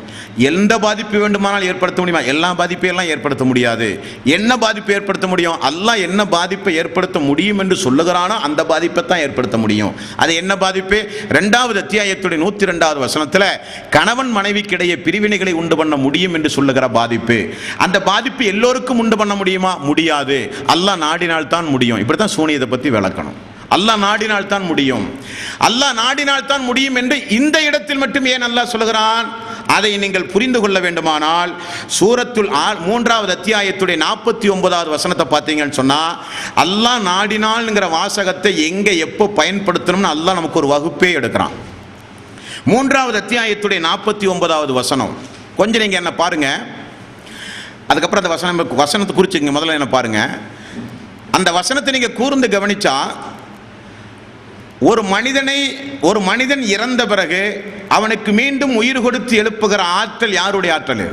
எந்த பாதிப்பு வேண்டுமானால் ஏற்படுத்த முடியுமா? எல்லா பாதிப்பையெல்லாம் ஏற்படுத்த முடியாது. என்ன பாதிப்பு ஏற்படுத்த முடியும்? அல்லாஹ் என்ன பாதிப்பை ஏற்படுத்த முடியும் என்று சொல்லுகிறானோ அந்த பாதிப்பை தான் ஏற்படுத்த முடியும். அது என்ன பாதிப்பு? 2வது அத்தியாயத்துடைய 102வது வசனத்தில் கணவன் மனைவிக்கிடையே பிரிவினைகளை உண்டு பண்ண முடியும் என்று சொல்லுகிற பாதிப்பு. அந்த பாதிப்பு எல்லோருக்கும் உண்டு பண்ண முடியுமா? முடியாது. அல்லாஹ் நாடினால் தான் முடியும். இப்படி தான் சூனியத்தை பற்றி விளக்கணும். அல்லாஹ் நாடினால் தான் முடியும். அல்லாஹ் நாடினால் தான் முடியும் என்று இந்த இடத்தில் மட்டும் ஏன் அல்லாஹ் சொல்கிறான்? அதை நீங்கள் புரிந்து கொள்ள வேண்டுமானால் சூரத்துல் 3வது அத்தியாயத்துடைய 49வது வசனத்தை பார்த்தீங்கன்னு சொன்னா, அல்லாஹ் நாடினால்ங்கிற வாசகத்தை எங்க எப்போ பயன்படுத்தணும்னு அல்லாஹ் நமக்கு ஒரு வகுப்பே எடுக்கிறான். 3வது அத்தியாயத்துடைய 49வது வசனம் கொஞ்சம் நீங்க என்ன பாருங்க. அதுக்கப்புறம் அந்த வசனத்தை குறிச்சுங்க. முதல்ல என்ன பாருங்க. அந்த வசனத்தை நீங்க கூர்ந்து கவனிச்சா, ஒரு மனிதன் இறந்த பிறகு அவனுக்கு மீண்டும் உயிர் கொடுத்து எழுப்புகிற ஆற்றல் யாருடைய ஆற்றல்?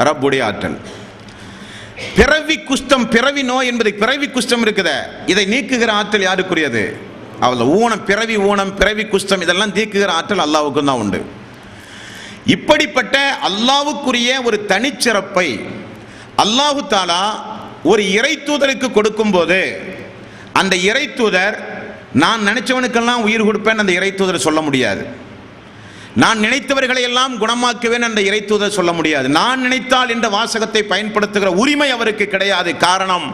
ரப்புடைய ஆற்றல். பிறவி குஷ்டம், பிறவி நோய் என்பது, பிறவி குஷ்டம் இருக்குத, இதை நீக்குகிற ஆற்றல் யாருக்குரியது? அவ்வளவு ஊனம், பிறவி குஷ்டம் இதெல்லாம் நீக்குகிற ஆற்றல் அல்லாஹ்வுக்கு தான் உண்டு. இப்படிப்பட்ட அல்லாஹ்வுக்குரிய ஒரு தனிச்சிறப்பை அல்லாஹு தாலா ஒரு இறை தூதருக்கு கொடுக்கும் போது, அந்த இறை தூதர் நான் நினைச்சவனுக்கெல்லாம் உயிர் கொடுப்பேன் அந்த இறை தூதர் சொல்ல முடியாது. நான் நினைத்தவர்களை எல்லாம் குணமாக்குவேன் என்ற இறை தூதர் சொல்ல முடியாது. நான் நினைத்தால் என்ற வாசகத்தை பயன்படுத்துகிற உரிமை அவருக்கு கிடையாது. காரணம்,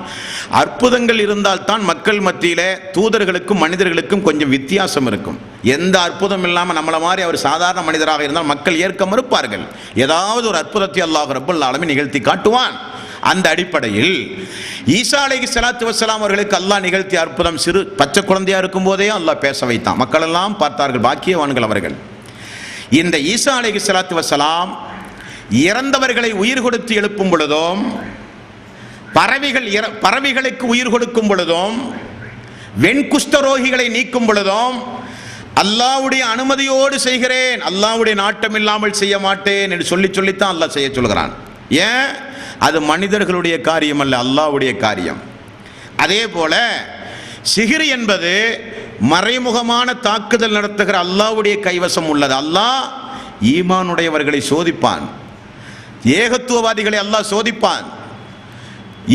அற்புதங்கள் இருந்தால் தான் மக்கள் மத்தியிலே தூதர்களுக்கும் மனிதர்களுக்கும் கொஞ்சம் வித்தியாசம் இருக்கும். எந்த அற்புதம் இல்லாமல் நம்மளை மாதிரி அவர் சாதாரண மனிதராக இருந்தால் மக்கள் ஏற்க மறுப்பார்கள். ஏதாவது ஒரு அற்புதத்தை அல்லாஹ் ரப்பல் ஆலமீன் நிகழ்த்தி காட்டுவான். அந்த அடிப்படையில் ஈசா அலைஹிஸ்ஸலாத்து வஸ்ஸலாம் அவர்களுக்கு அல்லாஹ் நிகழ்த்திய அற்புதம், சிறு பச்சை குழந்தையா இருக்கும் போதே அல்லாஹ் பேச வைத்தான். மக்கள் எல்லாம் பார்த்தார்கள், பாக்கியவான்கள் அவர்கள். இந்த ஈசா அலைஹிஸ்ஸலாத்து வஸ்ஸலாம் இறந்தவர்களை உயிர் கொடுத்து எழுப்பும் பொழுதும், பறவைகளுக்கு உயிர் கொடுக்கும் பொழுதும், வெண்குஷ்டரோகிகளை நீக்கும் பொழுதும் அல்லாஹ்வுடைய அனுமதியோடு செய்கிறேன், அல்லாஹ்வுடைய நாட்டம் இல்லாமல் செய்ய மாட்டேன் என்று சொல்லித்தான் அல்லாஹ் செய்ய சொல்கிறான். ஏன்? அது மனிதர்களுடைய காரியம் அல்ல, அல்லாஹ்வுடைய காரியம். அதே போல சிஹ்ர் என்பது மறைமுகமான தாக்குதல் நடத்துகிற அல்லாஹ்வுடைய கைவசம் உள்ளது. அல்லாஹ் ஈமானுடையவர்களை சோதிப்பான், ஏகத்துவவாதிகளை அல்லாஹ் சோதிப்பான்,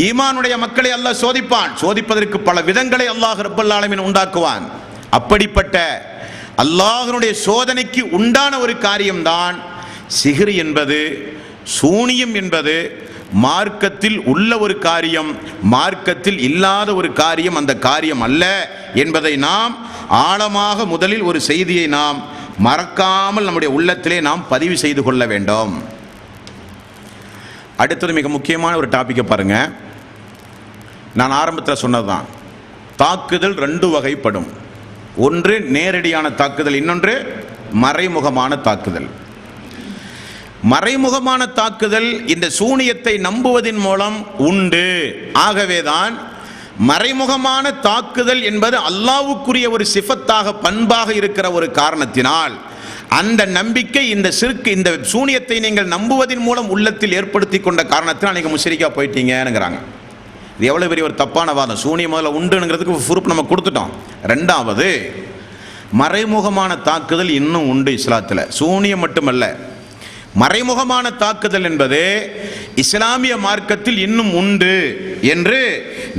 ஈமானுடைய மக்களை அல்லாஹ் சோதிப்பான். சோதிப்பதற்கு பல விதங்களை அல்லாஹ் ரப்பல் ஆலமீன் உண்டாக்குவான். அப்படிப்பட்ட அல்லாஹ்வுடைய சோதனைக்கு உண்டான ஒரு காரியம்தான் சிஹ்ர் என்பது. சூனியம் என்பது மார்க்கத்தில் உள்ள ஒரு காரியம், மார்க்கத்தில் இல்லாத ஒரு காரியம் அந்த காரியம் அல்ல என்பதை நாம் ஆழமாக முதலில் ஒரு செய்தியை நாம் மறக்காமல் நம்முடைய உள்ளத்திலே நாம் பதிவு செய்து கொள்ள வேண்டும். அடுத்தது மிக முக்கியமான ஒரு டாபிக்கை பாருங்க. நான் ஆரம்பத்தில் சொன்னதுதான், தாக்குதல் 2 வகைப்படும். ஒன்று நேரடியான தாக்குதல், இன்னொன்று மறைமுகமான தாக்குதல். மறைமுகமான தாக்குதல் இந்த சூனியத்தை நம்புவதன் மூலம் உண்டு. ஆகவேதான் மறைமுகமான தாக்குதல் என்பது அல்லாஹ்வுக்குரிய ஒரு சிஃபத்தாக, பண்பாக இருக்கிற ஒரு காரணத்தினால் அந்த நம்பிக்கை, இந்த சிறுக்கு, இந்த சூனியத்தை நீங்கள் நம்புவதன் மூலம் உள்ளத்தில் ஏற்படுத்தி கொண்ட காரணத்தினால் நீங்கள் முஷ்ரிக்கா போயிட்டீங்கிறாங்க. இது எவ்வளவு பெரிய ஒரு தப்பான வாதம். சூனியம் முதல்ல உண்டுங்கிறதுக்கு ப்ரூஃப் நம்ம கொடுத்துட்டோம். 2வது, மறைமுகமான தாக்குதல் இன்னும் உண்டு இஸ்லாத்தில். சூனியம் மட்டுமல்ல, மறைமுகமான தாக்குதல் என்பது இஸ்லாமிய மார்க்கத்தில் இன்னும் உண்டு என்று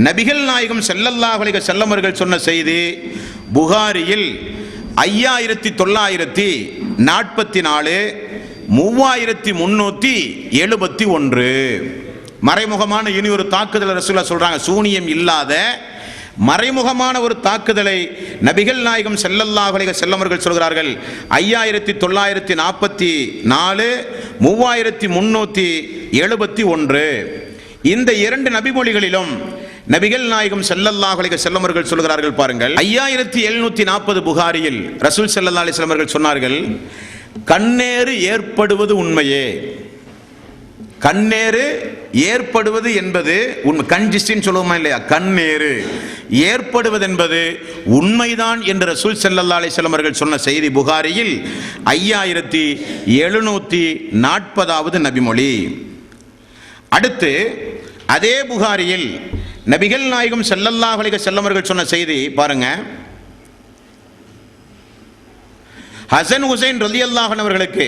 நபிகள் நாயகம் ஸல்லல்லாஹு அலைஹி வஸல்லம் அவர்கள் சொன்ன செய்தி புகாரியில் 5944, 3371. மறைமுகமான இனி ஒரு தாக்குதல் ரசூலுல்லாஹ் சொல்றாங்க. சூனியம் இல்லாத மறைமுகமான ஒரு தாக்குதலை நபிகள் நாயகம் ஸல்லல்லாஹு அலைஹி வஸல்லம் அவர்கள் சொல்கிறார்கள். 5944, 3371. இந்த 2 நபிமொழிகளிலும் நபிகள் நாயகம் ஸல்லல்லாஹு அலைஹி வஸல்லம் அவர்கள் சொல்கிறார்கள். பாருங்கள், 5740 புகாரியில் ரசூல் ஸல்லல்லாஹு அலைஹி வஸல்லம் அவர்கள் சொன்னார்கள், கண்ணேறு ஏற்படுவது உண்மையே. கண்ணேறு ஏற்படுவது என்பது உண்மை. கன்ஜிஸ்டின்னு சொல்லுவோமா இல்லையா? கண்ணேறு ஏற்படுவது என்பது உண்மைதான் என்று ரசூல் ஸல்லல்லாஹு அலைஹி வஸல்லம் அவர்கள் சொன்ன செய்தி புகாரியில் 5740வது நபிமொழி. அடுத்து அதே புகாரியில் நபிகள் நாயகம் ஸல்லல்லாஹு அலைஹி வஸல்லம் அவர்கள் சொன்ன செய்தி பாருங்க. ஹசன் ஹுசைன் ரலியல்லாஹு அன்ஹு அவர்களுக்கு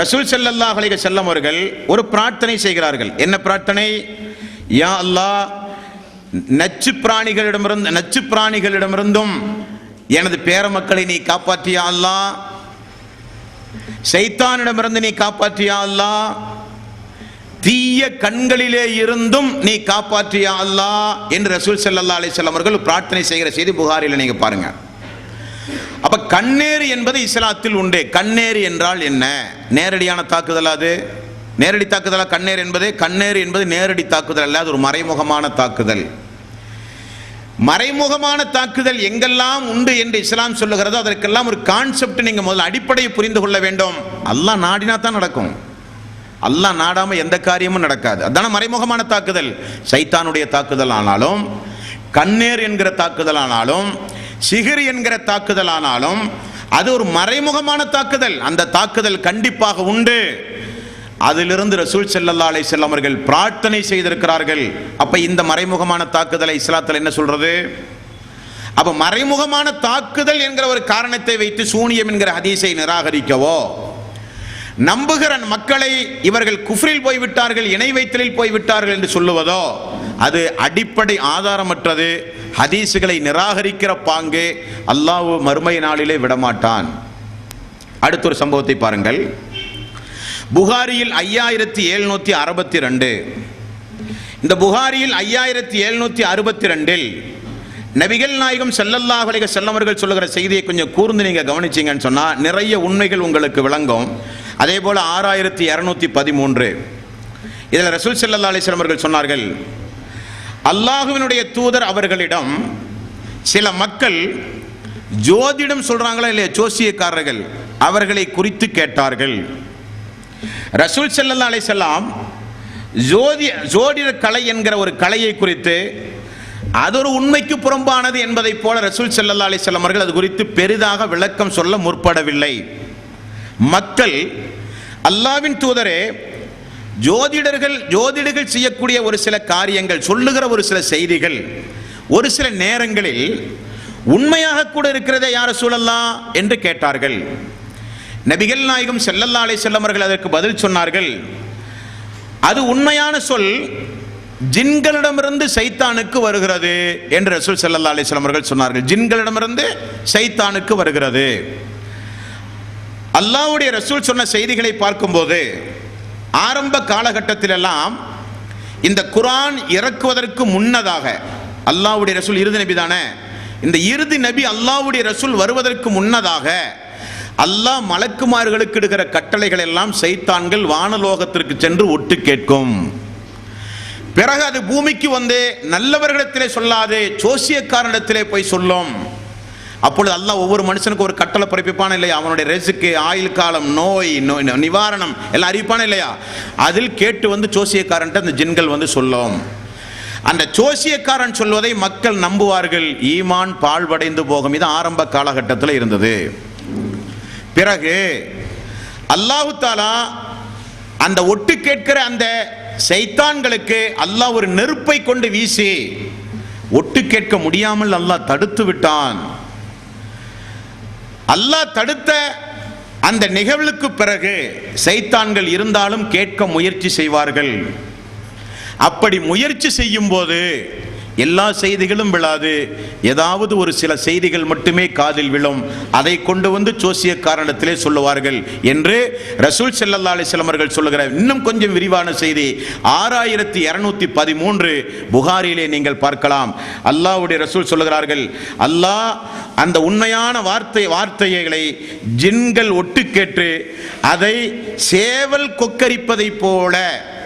ரசூல் ஸல்லல்லாஹு அலைஹி வஸல்லம் அவர்கள் ஒரு பிரார்த்தனை செய்கிறார்கள். என்ன பிரார்த்தனை? யா அல்லாஹ், நச்சு பிராணிகளிடமிருந்தும் எனது பேர மக்களை நீ காப்பாற்றியா அல்லாஹ், சைத்தானிடமிருந்து நீ காப்பாற்றியா அல்லாஹ், தீய கண்களிலே இருந்தும் நீ காப்பாற்றியா அல்லாஹ் என்று ரசூல் ஸல்லல்லாஹு அலைஹி வஸல்லம் அவர்கள் பிரார்த்தனை செய்கிற செய்தி புகாரில நீங்க பாருங்க. அப்ப கண்ணேறு என்பது இஸ்லாத்தில் உண்டு. கண்ணேறு என்றால் என்ன? நேரடியான தாக்குதல். அது நேரடி தாக்குதலா? கண்ணேறு என்பது நேரடி தாக்குதல் அல்ல, அது ஒரு மறைமுகமான தாக்குதல். மறைமுகமான தாக்குதல் எங்கெல்லாம் உண்டு என்று இஸ்லாம் சொல்லுகிறதோ அதற்கெல்லாம் ஒரு கான்செப்ட் நீங்க முதல்ல அடிப்படையை புரிந்து கொள்ள வேண்டும். அல்லாஹ் நாடினா தான் நடக்கும். அல்லாஹ் நாடாம எந்த காரியமும் நடக்காது. அதான மறைமுகமான தாக்குதல். சைத்தானுடைய தாக்குதல் ஆனாலும், கண்ணேர் என்கிற தாக்குதல் ஆனாலும், சிஹிர் என்கிற தாக்குதல் ஆனாலும் அது ஒரு மறைமுகமான தாக்குதல். அந்த தாக்குதல் கண்டிப்பாக உண்டு. அதிலிருந்து ரசூல் ஸல்லல்லாஹு அலைஹி வஸல்லம் அவர்கள் பிரார்த்தனை செய்திருக்கிறார்கள். அப்ப இந்த மறைமுகமான தாக்குதலை இஸ்லாத்தில் என்ன சொல்றது? அப்ப மறைமுகமான தாக்குதல் என்கிற ஒரு காரணத்தை வைத்து சூனியம் என்கிற ஹதீஸை நிராகரிக்கவோ, நம்புகிற மக்களை இவர்கள் குஃப்ரில் போய்விட்டார்கள், இணை வைத்தலில் போய்விட்டார்கள் என்று சொல்லுவதோ அது அடிப்படை ஆதாரமற்றது. ஹதீஸுகளை நிராகரிக்கிற பாங்கு அல்லாஹ் மறுமை நாளிலே விடமாட்டான். அடுத்த ஒரு சம்பவத்தை பாருங்கள். புகாரியில் 5762. இந்த புகாரியில் 5762 நபிகள் நாயகம் ஸல்லல்லாஹு அலைஹி வஸல்லம் அவர்கள் சொல்லுகிற செய்தியை கொஞ்சம் கூர்ந்து நீங்க கவனிச்சீங்கன்னு சொன்னா நிறைய உண்மைகள் உங்களுக்கு விளங்கும். அதே போல 6213 இதில் ரசூல் ஸல்லல்லாஹு அலைஹி வஸல்லம் அவர்கள் சொன்னார்கள், அல்லாஹுவினுடைய தூதர் அவர்களிடம் சில மக்கள் ஜோதிடம் சொல்றாங்களா இல்லையா, ஜோசியக்காரர்கள், அவர்களை குறித்து கேட்டார்கள். ரசூல் ஸல்லல்லாஹு அலைஹி வஸல்லம் ஜோதிட கலை என்கிற ஒரு கலையை குறித்து அது ஒரு உண்மைக்கு புறம்பானது என்பதை போல ரசூல் ஸல்லல்லாஹு அலைஹி வஸல்லம் அவர்கள் அது குறித்து பெரிதாக விளக்கம் சொல்ல முற்படவில்லை. மக்கள், அல்லாஹ்வின் தூதரே, ஜோதிடர்கள் செய்யக்கூடிய ஒரு சில காரியங்கள், சொல்லுகிற ஒரு சில செய்திகள் ஒரு சில நேரங்களில் உண்மையாக கூட இருக்கிறதே யா ரசூலல்லாஹ் என்று கேட்டார்கள். நபிகள் நாயகம் ஸல்லல்லாஹு அலைஹி வஸல்லம் அவர்கள் அதற்கு பதில் சொன்னார்கள், அது உண்மையான சொல் ஜின்களிடமிருந்து சைத்தானுக்கு வருகிறது என்று ரசூல் ஸல்லல்லாஹு அலைஹி வஸல்லம் அவர்கள் சொன்னார்கள். ஜின்களிடமிருந்து சைத்தானுக்கு வருகிறது. அல்லாஹ்வுடைய ரசூல் சொன்ன செய்திகளை பார்க்கும்போது ஆரம்ப காலகட்டத்திலெல்லாம் இந்த குர்ஆன் இறக்குவதற்கு முன்னதாக, அல்லாஹ்வுடைய ரசூல் இறுதி நபி தானே, இந்த இறுதி நபி அல்லாஹ்வுடைய ரசூல் வருவதற்கு முன்னதாக அல்லாஹ் மலக்குமார்களுக்கு இடுகிற கட்டளைகள் எல்லாம் சைத்தான்கள் வானலோகத்திற்கு சென்று ஒட்டு கேட்கும். பிறகு அது பூமிக்கு வந்து நல்லவர்களிடத்திலே சொல்லாது ஜோசியக்காரனிடத்திலே போய் சொல்லும். அப்பொழுது அல்லாஹ் ஒவ்வொரு மனுஷனுக்கு ஒரு கட்டளை பிறப்பிப்பான இல்லையா, அவனுடைய ரிஸ்க், ஆயுள் காலம், நோய் நிவாரணம் எல்லாம் அறிவிப்பான இல்லையா. அதில் கேட்டு வந்து ஜோசியக்காரன்ட்ட அந்த ஜின்கள் வந்து சொல்லும். அந்த ஜோசியக்காரன் சொல்வதை மக்கள் நம்புவார்கள், ஈமான் பாழ்வடைந்து போகும். இது ஆரம்ப காலகட்டத்தில் இருந்தது. பிறகு அல்லாஹ் தஆலா அந்த ஒட்டு கேட்கிற அந்த சைத்தான்களுக்கு அல்லாஹ் ஒரு நெருப்பை கொண்டு வீசி ஒட்டு கேட்க முடியாமல் அல்லாஹ் தடுத்து விட்டான். அல்லாஹ் தடுத்த அந்த நிகழ்வுக்கு பிறகு சைத்தான்கள் இருந்தாலும் கேட்க முயற்சி செய்வார்கள். அப்படி முயற்சி செய்யும் போது எல்லா செய்திகளும் விழாது, ஏதாவது ஒரு சில செய்திகள் மட்டுமே காதில் விழும். அதை கொண்டு வந்து ஜோசியக்காரனிடத்திலே சொல்லுவார்கள் என்று ரசூல் ஸல்லல்லாஹு அலைஹி வஸல்லம் அவர்கள் சொல்லுகிற இன்னும் கொஞ்சம் விரிவான செய்தி 6213 புகாரியிலே நீங்கள் பார்க்கலாம். அல்லாஹ்வுடைய ரசூல் சொல்லுகிறார்கள், அல்லாஹ் அந்த உண்மையான வார்த்தைகளை ஜின்கள் ஒட்டு கேட்டு அதை சேவல் கொக்கரிப்பதை போல,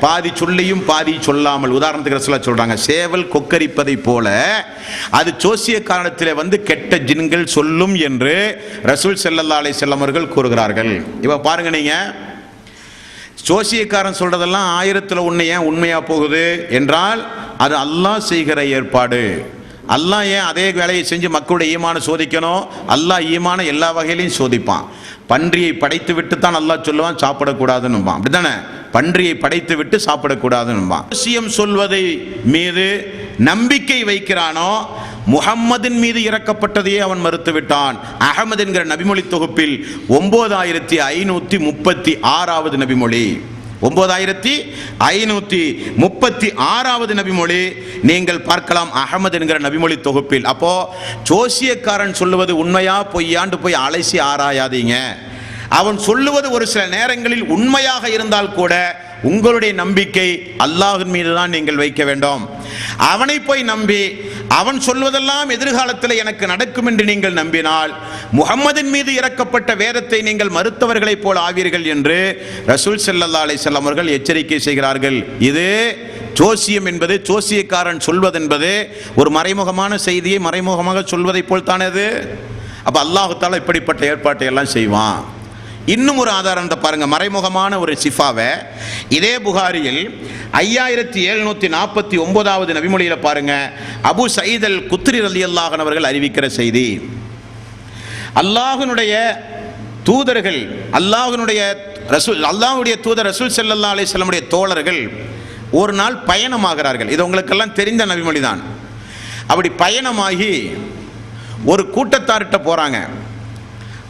பாதி சொல்லியும் பாதி சொல்லாமல், உதாரணத்துக்கு ரசூலுல்லாஹ் சொல்றாங்க, சேவல் கொக்கரிப்பதை போல அது ஜோசியக்காரனிடத்திலே வந்து கெட்ட ஜின்கள் சொல்லும் என்று ரசூல் ஸல்லல்லாஹு அலைஹி வஸல்லம் அவர்கள் கூறுகிறார்கள். இப்ப பாருங்க, நீங்க ஜோசியக்காரன் சொல்றதெல்லாம் 1000ல் 1 ஏன் உண்மையா போகுது என்றால் அது அல்லாஹ் செய்கிற ஏற்பாடு. அல்லாஹ் ஏன் அதே வேலையை செஞ்சு மக்களுடைய ஈமானை சோதிக்கணும்? அல்லாஹ் ஈமானை எல்லா வகையிலையும் சோதிப்பான். பன்றியை படைத்து விட்டு தான் அல்லாஹ் சொல்லுவான் சாப்பிடக்கூடாதுன்னு, அப்படித்தானே? பன்றியை படைத்து விட்டு சாப்பிடக்கூடாதுன்னு. ஜோசியம் சொல்வதை மீது நம்பிக்கை வைக்கிறானோ முஹம்மதின் மீது இறக்கப்பட்டதையே அவன் மறுத்துவிட்டான். அஹமது என்கிற நபிமொழி தொகுப்பில் 9536வது நபிமொழி, 9536வது நபிமொழி நீங்கள் பார்க்கலாம் அஹமது என்கிற நபிமொழி தொகுப்பில். அப்போ ஜோசியக்காரன் சொல்லுவது உண்மையா பொய்யாண்டு போய் அலசி ஆராயாதீங்க. அவன் சொல்லுவது ஒரு சில நேரங்களில் உண்மையாக இருந்தால் கூட உங்களுடைய நம்பிக்கை அல்லாஹ்வின் மீது தான் நீங்கள் வைக்க வேண்டும். அவனை போய் நம்பி அவன் சொல்வதெல்லாம் எதிர்காலத்தில் எனக்கு நடக்கும் என்று நீங்கள் நம்பினால் முஹம்மதின் மீது இறக்கப்பட்ட வேதத்தை நீங்கள் மறுத்தவர்களைப் போல் ஆவீர்கள் என்று ரசூல் ஸல்லல்லாஹு அலைஹி வஸல்லம் அவர்கள் எச்சரிக்கை செய்கிறார்கள். இது ஜோசியம் என்பது, ஜோசியக்காரன் சொல்வதென்பது ஒரு மறைமுகமான செய்தியை மறைமுகமாக சொல்வதைப் போல் தானே அது. அப்போ அல்லாஹ் தஆலா இப்படிப்பட்ட ஏற்பாட்டை எல்லாம் செய்வான். இன்னும் ஒரு ஆதாரத்தை பாருங்க, மறைமுகமான ஒரு சிஃபாவை இதே புகாரியில் 5749வது நபிமொழியில் பாருங்க, அபு சயீத் அல் குத்ரி ரலியல்லாஹு அன்ஹு அவர்கள் அறிவிக்கிற செய்தி. அல்லாஹ்வினுடைய தூதர்கள், அல்லாஹ்வுடைய தூதர் ரசூல் ஸல்லல்லாஹு அலைஹி வஸல்லம் தோழர்கள் ஒரு நாள் பயணமாகிறார்கள். இது உங்களுக்கெல்லாம் தெரிந்த நபிமொழி தான். அப்படி பயணமாகி ஒரு கூட்டத்தார்கிட்ட போறாங்க.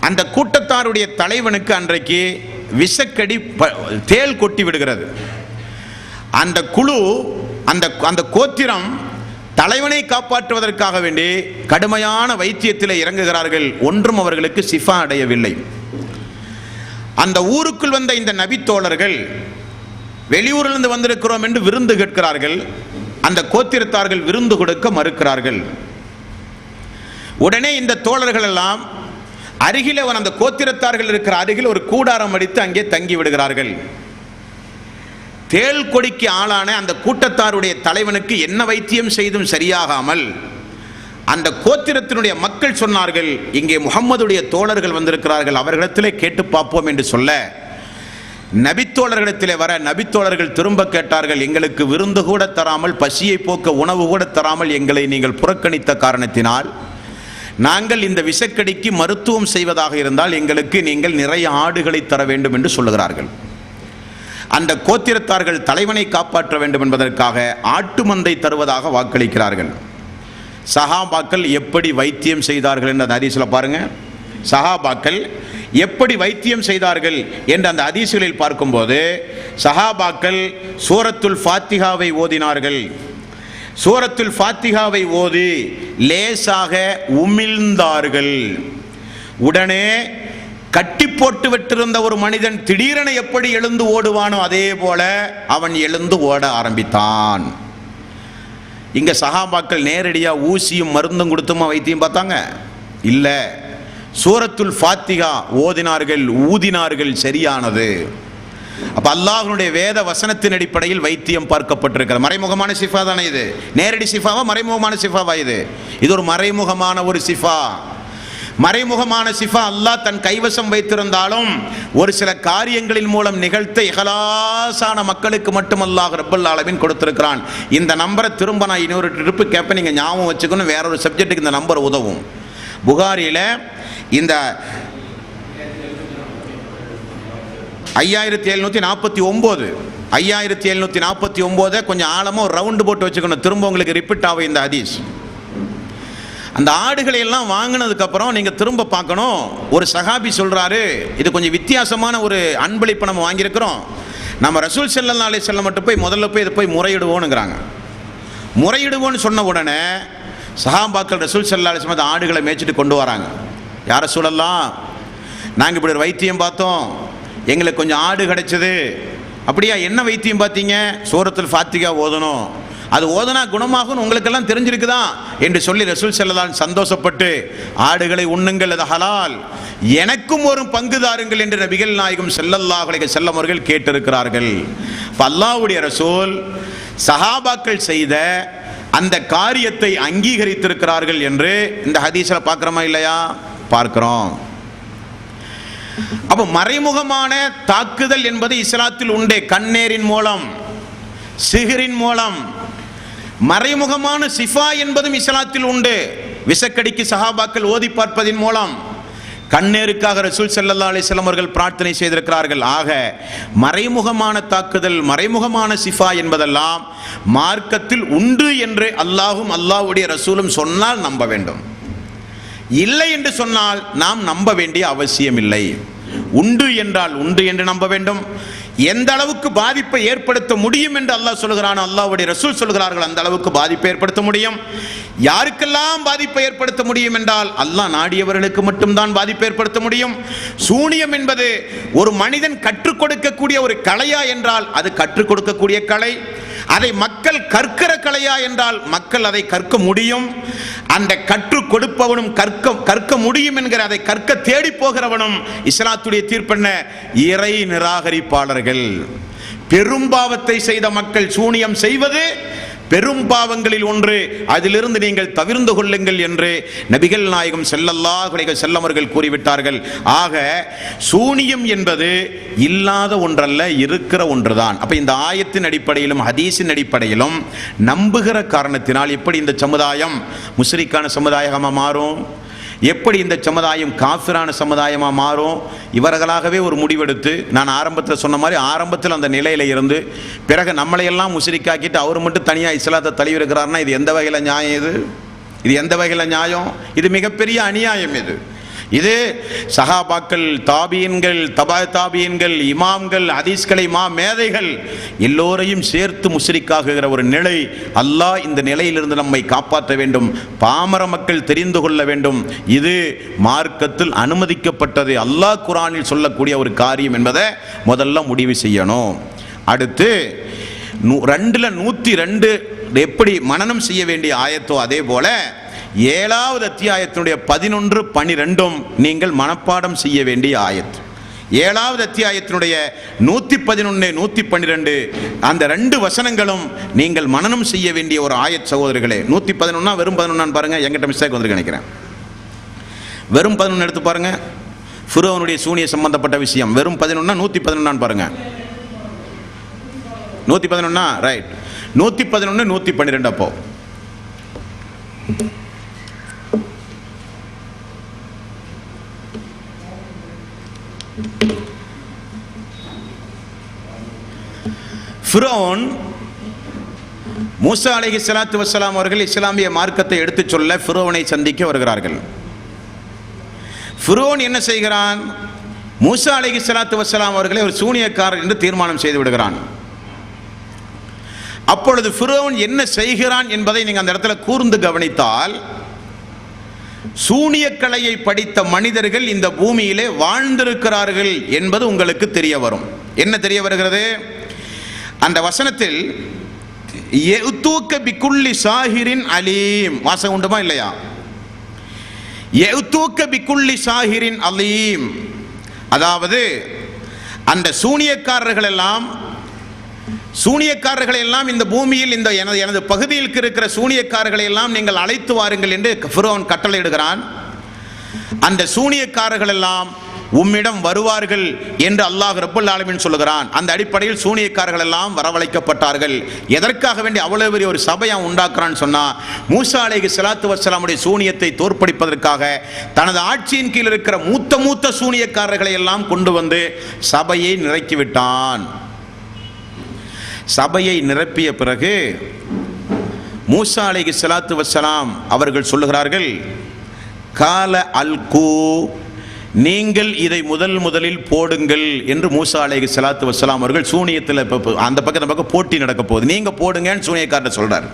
அந்த கூட்டத்தாருடைய தலைவனுக்கு அன்றைக்கு விஷக்கடி தேள் கொட்டி விடுகிறது. அந்த குழு, அந்த கோத்திரம் தலைவனை காப்பாற்றுவதற்காக வேண்டி கடுமையான வைத்தியத்தில் இறங்குகிறார்கள். ஒன்றும் அவர்களுக்கு சிஃபா அடையவில்லை. அந்த ஊருக்குள் வந்த இந்த நபித்தோழர்கள் வெளியூரிலிருந்து வந்திருக்கிறோம் என்று விருந்து கேட்கிறார்கள். அந்த கோத்திரத்தார்கள் விருந்து கொடுக்க மறுக்கிறார்கள். உடனே இந்த தோழர்கள் எல்லாம் அருகில் அந்த கோத்திரத்தார்கள் இருக்கிற அருகில் ஒரு கூடாரம் அடித்து அங்கே தங்கி விடுகிறார்கள். தேள் கொடிக்கு ஆளான அந்த கூட்டத்தாருடைய தலைவனுக்கு என்ன வைத்தியம் செய்தும் சரியாகாமல் அந்த கோத்திரத்தினுடைய மக்கள் சொன்னார்கள், இங்கே முஹம்மதுடைய தோழர்கள் வந்திருக்கிறார்கள், அவர்களிடத்திலே கேட்டு பார்ப்போம் என்று சொல்ல நபித்தோழர்களிடத்திலே வர நபித்தோழர்கள் திரும்ப கேட்டார்கள், எங்களுக்கு விருந்து கூட தராமல், பசியை போக்க உணவு கூட தராமல் எங்களை நீங்கள் புறக்கணித்த காரணத்தினால் நாங்கள் இந்த விஷக்கடிக்கு மருத்துவம் செய்வதாக இருந்தால் எங்களுக்கு நீங்கள் நிறைய ஆடுகளை தர வேண்டும் என்று சொல்லுகிறார்கள். அந்த கோத்திரத்தார்கள் தலைவனை காப்பாற்ற வேண்டும் என்பதற்காக ஆட்டு மந்தை தருவதாக வாக்களிக்கிறார்கள். சஹாபாக்கள் எப்படி வைத்தியம் செய்தார்கள் என்ற அந்த ஹதீஸில் பாருங்க. சஹாபாக்கள் எப்படி வைத்தியம் செய்தார்கள் என்ற அந்த ஹதீஸுகளில் பார்க்கும்போது சஹாபாக்கள் சூரத்துல் ஃபாத்திஹாவை ஓதினார்கள். சூரத்துல் ஃபாத்திஹாவை ஓதி லேசாக உமிழ்ந்தார்கள். உடனே கட்டி போட்டு விட்டிருந்த ஒரு மனிதன் திடீரென எப்படி எழுந்து ஓடுவானோ அதே போல அவன் எழுந்து ஓட ஆரம்பித்தான். இங்க சஹாபாக்கள் நேரடியா ஊசியும் மருந்தும் கொடுத்துமா வைத்தியம் பார்த்தாங்க? இல்ல, சூரத்துல் ஃபாத்திஹா ஓதினார்கள், ஊதினார்கள், சரியானது. அப்ப அல்லாஹ்வுடைய வேத வசனத்தின் அடிப்படையில் வைத்தியம் பார்க்கப்பட்டிருக்கிறது. மறைமுகமான சிஃபா தானே இது? நேரடி சிஃபாவா மறைமுகமான சிஃபாவா இது? இது ஒரு மறைமுகமான ஒரு சிஃபா. மறைமுகமான சிஃபா அல்லாஹ் தன் கைவசம் வைத்திருந்தாலும் ஒரு சில காரியங்களின் மூலம் நிகழ்த்த இஹ்லாஸான மக்களுக்கு மட்டும் அல்லாஹ் ரப்பல் ஆலமீன் கொடுத்திருக்கிறான். இந்த நம்பரை திரும்ப நான் இன்னொரு ட்ரிப்பு கேட்பேன், நீங்க ஞாபகம் வச்சுக்கணும். வேற ஒரு சப்ஜெக்ட்டுக்கு இந்த நம்பர் உதவும். புகாரில இந்த 5749 கொஞ்சம் ஆழமா ஒரு ரவுண்டு போட்டு வச்சுக்கணும். திரும்ப உங்களுக்கு ரிப்பீட் ஆகும் இந்த ஹதீஸ். அந்த ஆடுகளை எல்லாம் வாங்கினதுக்கு அப்புறம் நீங்க திரும்ப பார்க்கணும். ஒரு சஹாபி சொல்றாரு, இது கொஞ்சம் வித்தியாசமான ஒரு அன்பளிப்பு நம்ம வாங்கியிருக்கிறோம். நம்ம ரசூல் ஸல்லல்லாஹு அலைஹி வஸல்லம் மட்டும் போய் முதல்ல போய் இதை போய் முறையிடுவோனுங்கிறாங்க. முறையிடுவோன்னு சொன்ன உடனே சஹாபாக்கள் ரசூல் ஸல்லல்லாஹு அலைஹி வஸல்லம் ஆடுகளை மேய்ச்சிட்டு கொண்டு வராங்க. யார சொல்லலாம், நாங்கள் இப்படி ஒரு வைத்தியம் பார்த்தோம், எங்களுக்கு கொஞ்சம் ஆடு கிடைச்சது. அப்படியா, என்ன வைத்தியம் பார்த்தீங்க? சூரத்துல் ஃபாத்திஹா ஓதணும், அது ஓதனா குணமாகும் உங்களுக்கெல்லாம் தெரிஞ்சிருக்குதா என்று சொல்லி ரசூல் ஸல்லல்லாஹு அலைஹி வஸல்லம் சந்தோஷப்பட்டு ஆடுகளை உண்ணுங்கள், அது ஹலால், எனக்கும் ஒரு பங்கு தாருங்கள் என்று நபிகள் நாயகம் ஸல்லல்லாஹு அலைஹி வஸல்லம் அவர்கள் கேட்டிருக்கிறார்கள். அல்லாஹ்வுடைய ரசூல் சஹாபாக்கள் செய்த அந்த காரியத்தை அங்கீகரித்திருக்கிறார்கள் என்று இந்த ஹதீஸில் பார்க்கிறோமா இல்லையா? பார்க்கிறோம். அப்ப மறைமுகமான தாக்குதல் என்பது இஸ்லாத்தில் உண்டு. கண்ணேரின் மூலம், சிஹரின் மூலம் மறைமுகமான சிஃபா என்பதும் இஸ்லாத்தில் உண்டு. விஷக்கடிக்கு சஹாபாக்கள் ஓதி பார்ப்பதின் மூலம், கண்ணேருக்காக ரசூல் ஸல்லல்லாஹு அலைஹி வஸல்லம் அவர்கள் பிரார்த்தனை செய்திருக்கிறார்கள். ஆக மறைமுகமான தாக்குதல், மறைமுகமான சிஃபா என்பதெல்லாம் மார்க்கத்தில் உண்டு என்று அல்லாஹும் அல்லாஹ்வுடைய ரசூலும் சொன்னால் நம்ப வேண்டும். இல்லை என்று சொன்னால் நாம் நம்ப வேண்டிய அவசியம் இல்லை. உண்டு என்றால் உண்டு என்று நம்ப வேண்டும். எந்த அளவுக்கு பாதிப்பை ஏற்படுத்த முடியும் என்று அல்லாஹ் சொல்கிறான், அல்லாஹ்வுடைய ரசூல் சொல்கிறார்கள், அந்த அளவுக்கு பாதிப்பை ஏற்படுத்த முடியும். யாருக்கெல்லாம் பாதிப்பை ஏற்படுத்த முடியும் என்றால் அல்லாஹ் நாடியவர்களுக்கு மட்டும்தான் பாதிப்பை ஏற்படுத்த முடியும். சூனியம் என்பது ஒரு மனிதன் கற்றுக் கொடுக்கக்கூடிய ஒரு கலையா என்றால் அது கற்றுக் கொடுக்கக்கூடிய கலை. அதை மக்கள் கற்கிற கலையா என்றால் மக்கள் அதை கற்க முடியும். அந்த கற்றுக் கொடுப்பவனும் கற்க முடியும் என்கிற அதை கற்க தேடி போகிறவனும் இஸ்லாத்துடைய தீர்ப்பென்ன? இறை நிராகரிப்பாளர்கள். பெரும்பாவத்தை செய்த மக்கள் சூனியம் செய்வது பெரும் பாவங்களில் ஒன்று, அதிலிருந்து நீங்கள் தவிர்ந்து கொள்ளுங்கள் என்று நபிகள் நாயகம் ஸல்லல்லாஹு அலைஹி வஸல்லம் அவர்கள் கூறிவிட்டார்கள். ஆக சூனியம் என்பது இல்லாத ஒன்றல்ல, இருக்கிற ஒன்றுதான். அப்ப இந்த ஆயத்தின் அடிப்படையிலும் ஹதீஸின் அடிப்படையிலும் நம்புகிற காரணத்தினால் எப்படி இந்த சமுதாயம் முஸ்ரிக்கான சமுதாயமாக மாறும், எப்படி இந்த சமுதாயம் காஃபிரான சமுதாயமாக மாறும்? இவர்களாகவே ஒரு முடிவெடுத்து, நான் ஆரம்பத்தில் சொன்ன மாதிரி ஆரம்பத்தில் அந்த நிலையில் இருந்து பிறகு நம்மளையெல்லாம் முஸ்ரிக்காக்கிட்டு அவர் மட்டும் தனியாக இஸ்லாத்தை தழுவி இருக்கிறார்னா இது எந்த வகையில் நியாயம்? இது எந்த வகையில் நியாயம்? இது மிகப்பெரிய அநியாயம். இது சஹாபாக்கள், தாபியன்கள், தபா தாபியன்கள், இமாம்கள், ஹதீஸ்களை மேதைகள் எல்லோரையும் சேர்த்து முஸ்ரிக்காகுகிற ஒரு நிலை. அல்லாஹ் இந்த நிலையிலிருந்து நம்மை காப்பாற்ற வேண்டும். பாமர மக்கள் தெரிந்து கொள்ள வேண்டும், இது மார்க்கத்தில் அனுமதிக்கப்பட்டது, அல்லாஹ் குர்ஆனில் சொல்லக்கூடிய ஒரு காரியம் என்பதை முதல்ல முடிவு செய்யணும். அடுத்து 2ல் 102 எப்படி மனனம் செய்ய வேண்டிய ஆயத்தோ அதே போல 7வது அத்தியாயத்தினுடைய 11, 12 நீங்கள் மனப்பாடம் செய்ய வேண்டிய ஆயத். 7வது அத்தியாயத்தினுடைய 111, 112 அந்த 2 வசனங்களும் நீங்கள் மனனம் செய்ய வேண்டிய ஒரு ஆயத் சகோதரர்களே. 111 வெறும் 11 பாருங்க, எங்கிட்ட மிஸ்டேக் வந்திருக்கு நினைக்கிறேன். வெறும் 11 எடுத்து பாருங்க. ஃபிரௌனுடைய சூனிய சம்பந்தப்பட்ட விஷயம் வெறும் 11, 111 பாருங்க. 111 ரைட். 111, 112 அப்போ ஃபிரௌன் மூசா அலைஹிஸ்ஸலாத்து வஸ்ஸலாம் அவர்கள் இஸ்லாமிய மார்க்கத்தை எடுத்துச் சொல்ல ஃபிரௌனை சந்திக்க வருகிறார்கள். ஃபிரௌன் என்ன செய்கிறான்? மூசா அலைஹிஸ்ஸலாத்து வஸ்ஸலாம் அவர்களை ஒரு சூனியக்காரர் என்று தீர்மானம் செய்து விடுகிறான். அப்பொழுது ஃபிரௌன் என்ன செய்கிறான் என்பதை நீங்கள் அந்த இடத்துல கூர்ந்து கவனித்தால், சூனியக்கலையை படித்த மனிதர்கள் இந்த பூமியிலே வாழ்ந்திருக்கிறார்கள் என்பது உங்களுக்கு தெரிய வரும். என்ன தெரிய வருகிறது? அந்த வசனத்தில் யஅ்தூக பிகுல்லி சாஹிரின் அலீம் வாசகம் உண்டுமா இல்லையா? யஅ்தூக பிகுல்லி சாஹிரின் அலீம், அதாவது அந்த சூனியக்காரர்கள் எல்லாம் இந்த பூமியில் இந்த எனது பகுதியில் இருக்கிற சூனியக்காரர்களை எல்லாம் நீங்கள் அழைத்து வாருங்கள் என்று ஃபிரௌன் கட்டளையிடுகிறான். அந்த சூனியக்காரர்கள் எல்லாம் உம்மிடம் வருவார்கள் என்று அல்லாஹ் ரப்பல் ஆலமீன் சொல்லுகிறான். அந்த அடிப்படையில் சூனியக்காரர்கள் எல்லாம் வரவழைக்கப்பட்டார்கள். எதற்காக வேண்டி அவ்வளவு பெரிய ஒரு சபையை உண்டாக்குறான்னு சொன்னா, மூசா அலைஹிஸ்ஸலாத்து வஸ்ஸலாமுடைய சூனியத்தை தோற்கடிப்பதற்காக தனது ஆட்சியின் கீழ் இருக்கிற மூத்த சூனியக்காரர்களை எல்லாம் கொண்டு வந்து சபையை நிரப்பிவிட்டான். சபையை நிரப்பிய பிறகு மூசா அலைஹிஸ்ஸலாத்து வஸ்ஸலாம் அவர்கள் சொல்லுகிறார்கள், கால அல்கு, நீங்கள் இதை முதலில் போடுங்கள் என்று மூசா அலைஹிஸ்ஸலாத்து வஸ்ஸலாம் அவர்கள் சூனியத்தில் அந்த பக்கம் போட்டி நடக்க போகுது, நீங்க போடுங்கன்னு சூனியக்காரர் சொல்றார்.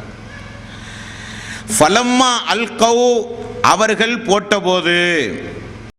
ஃபலம்மா அல்கௌ, அவர்கள் போட்டபோது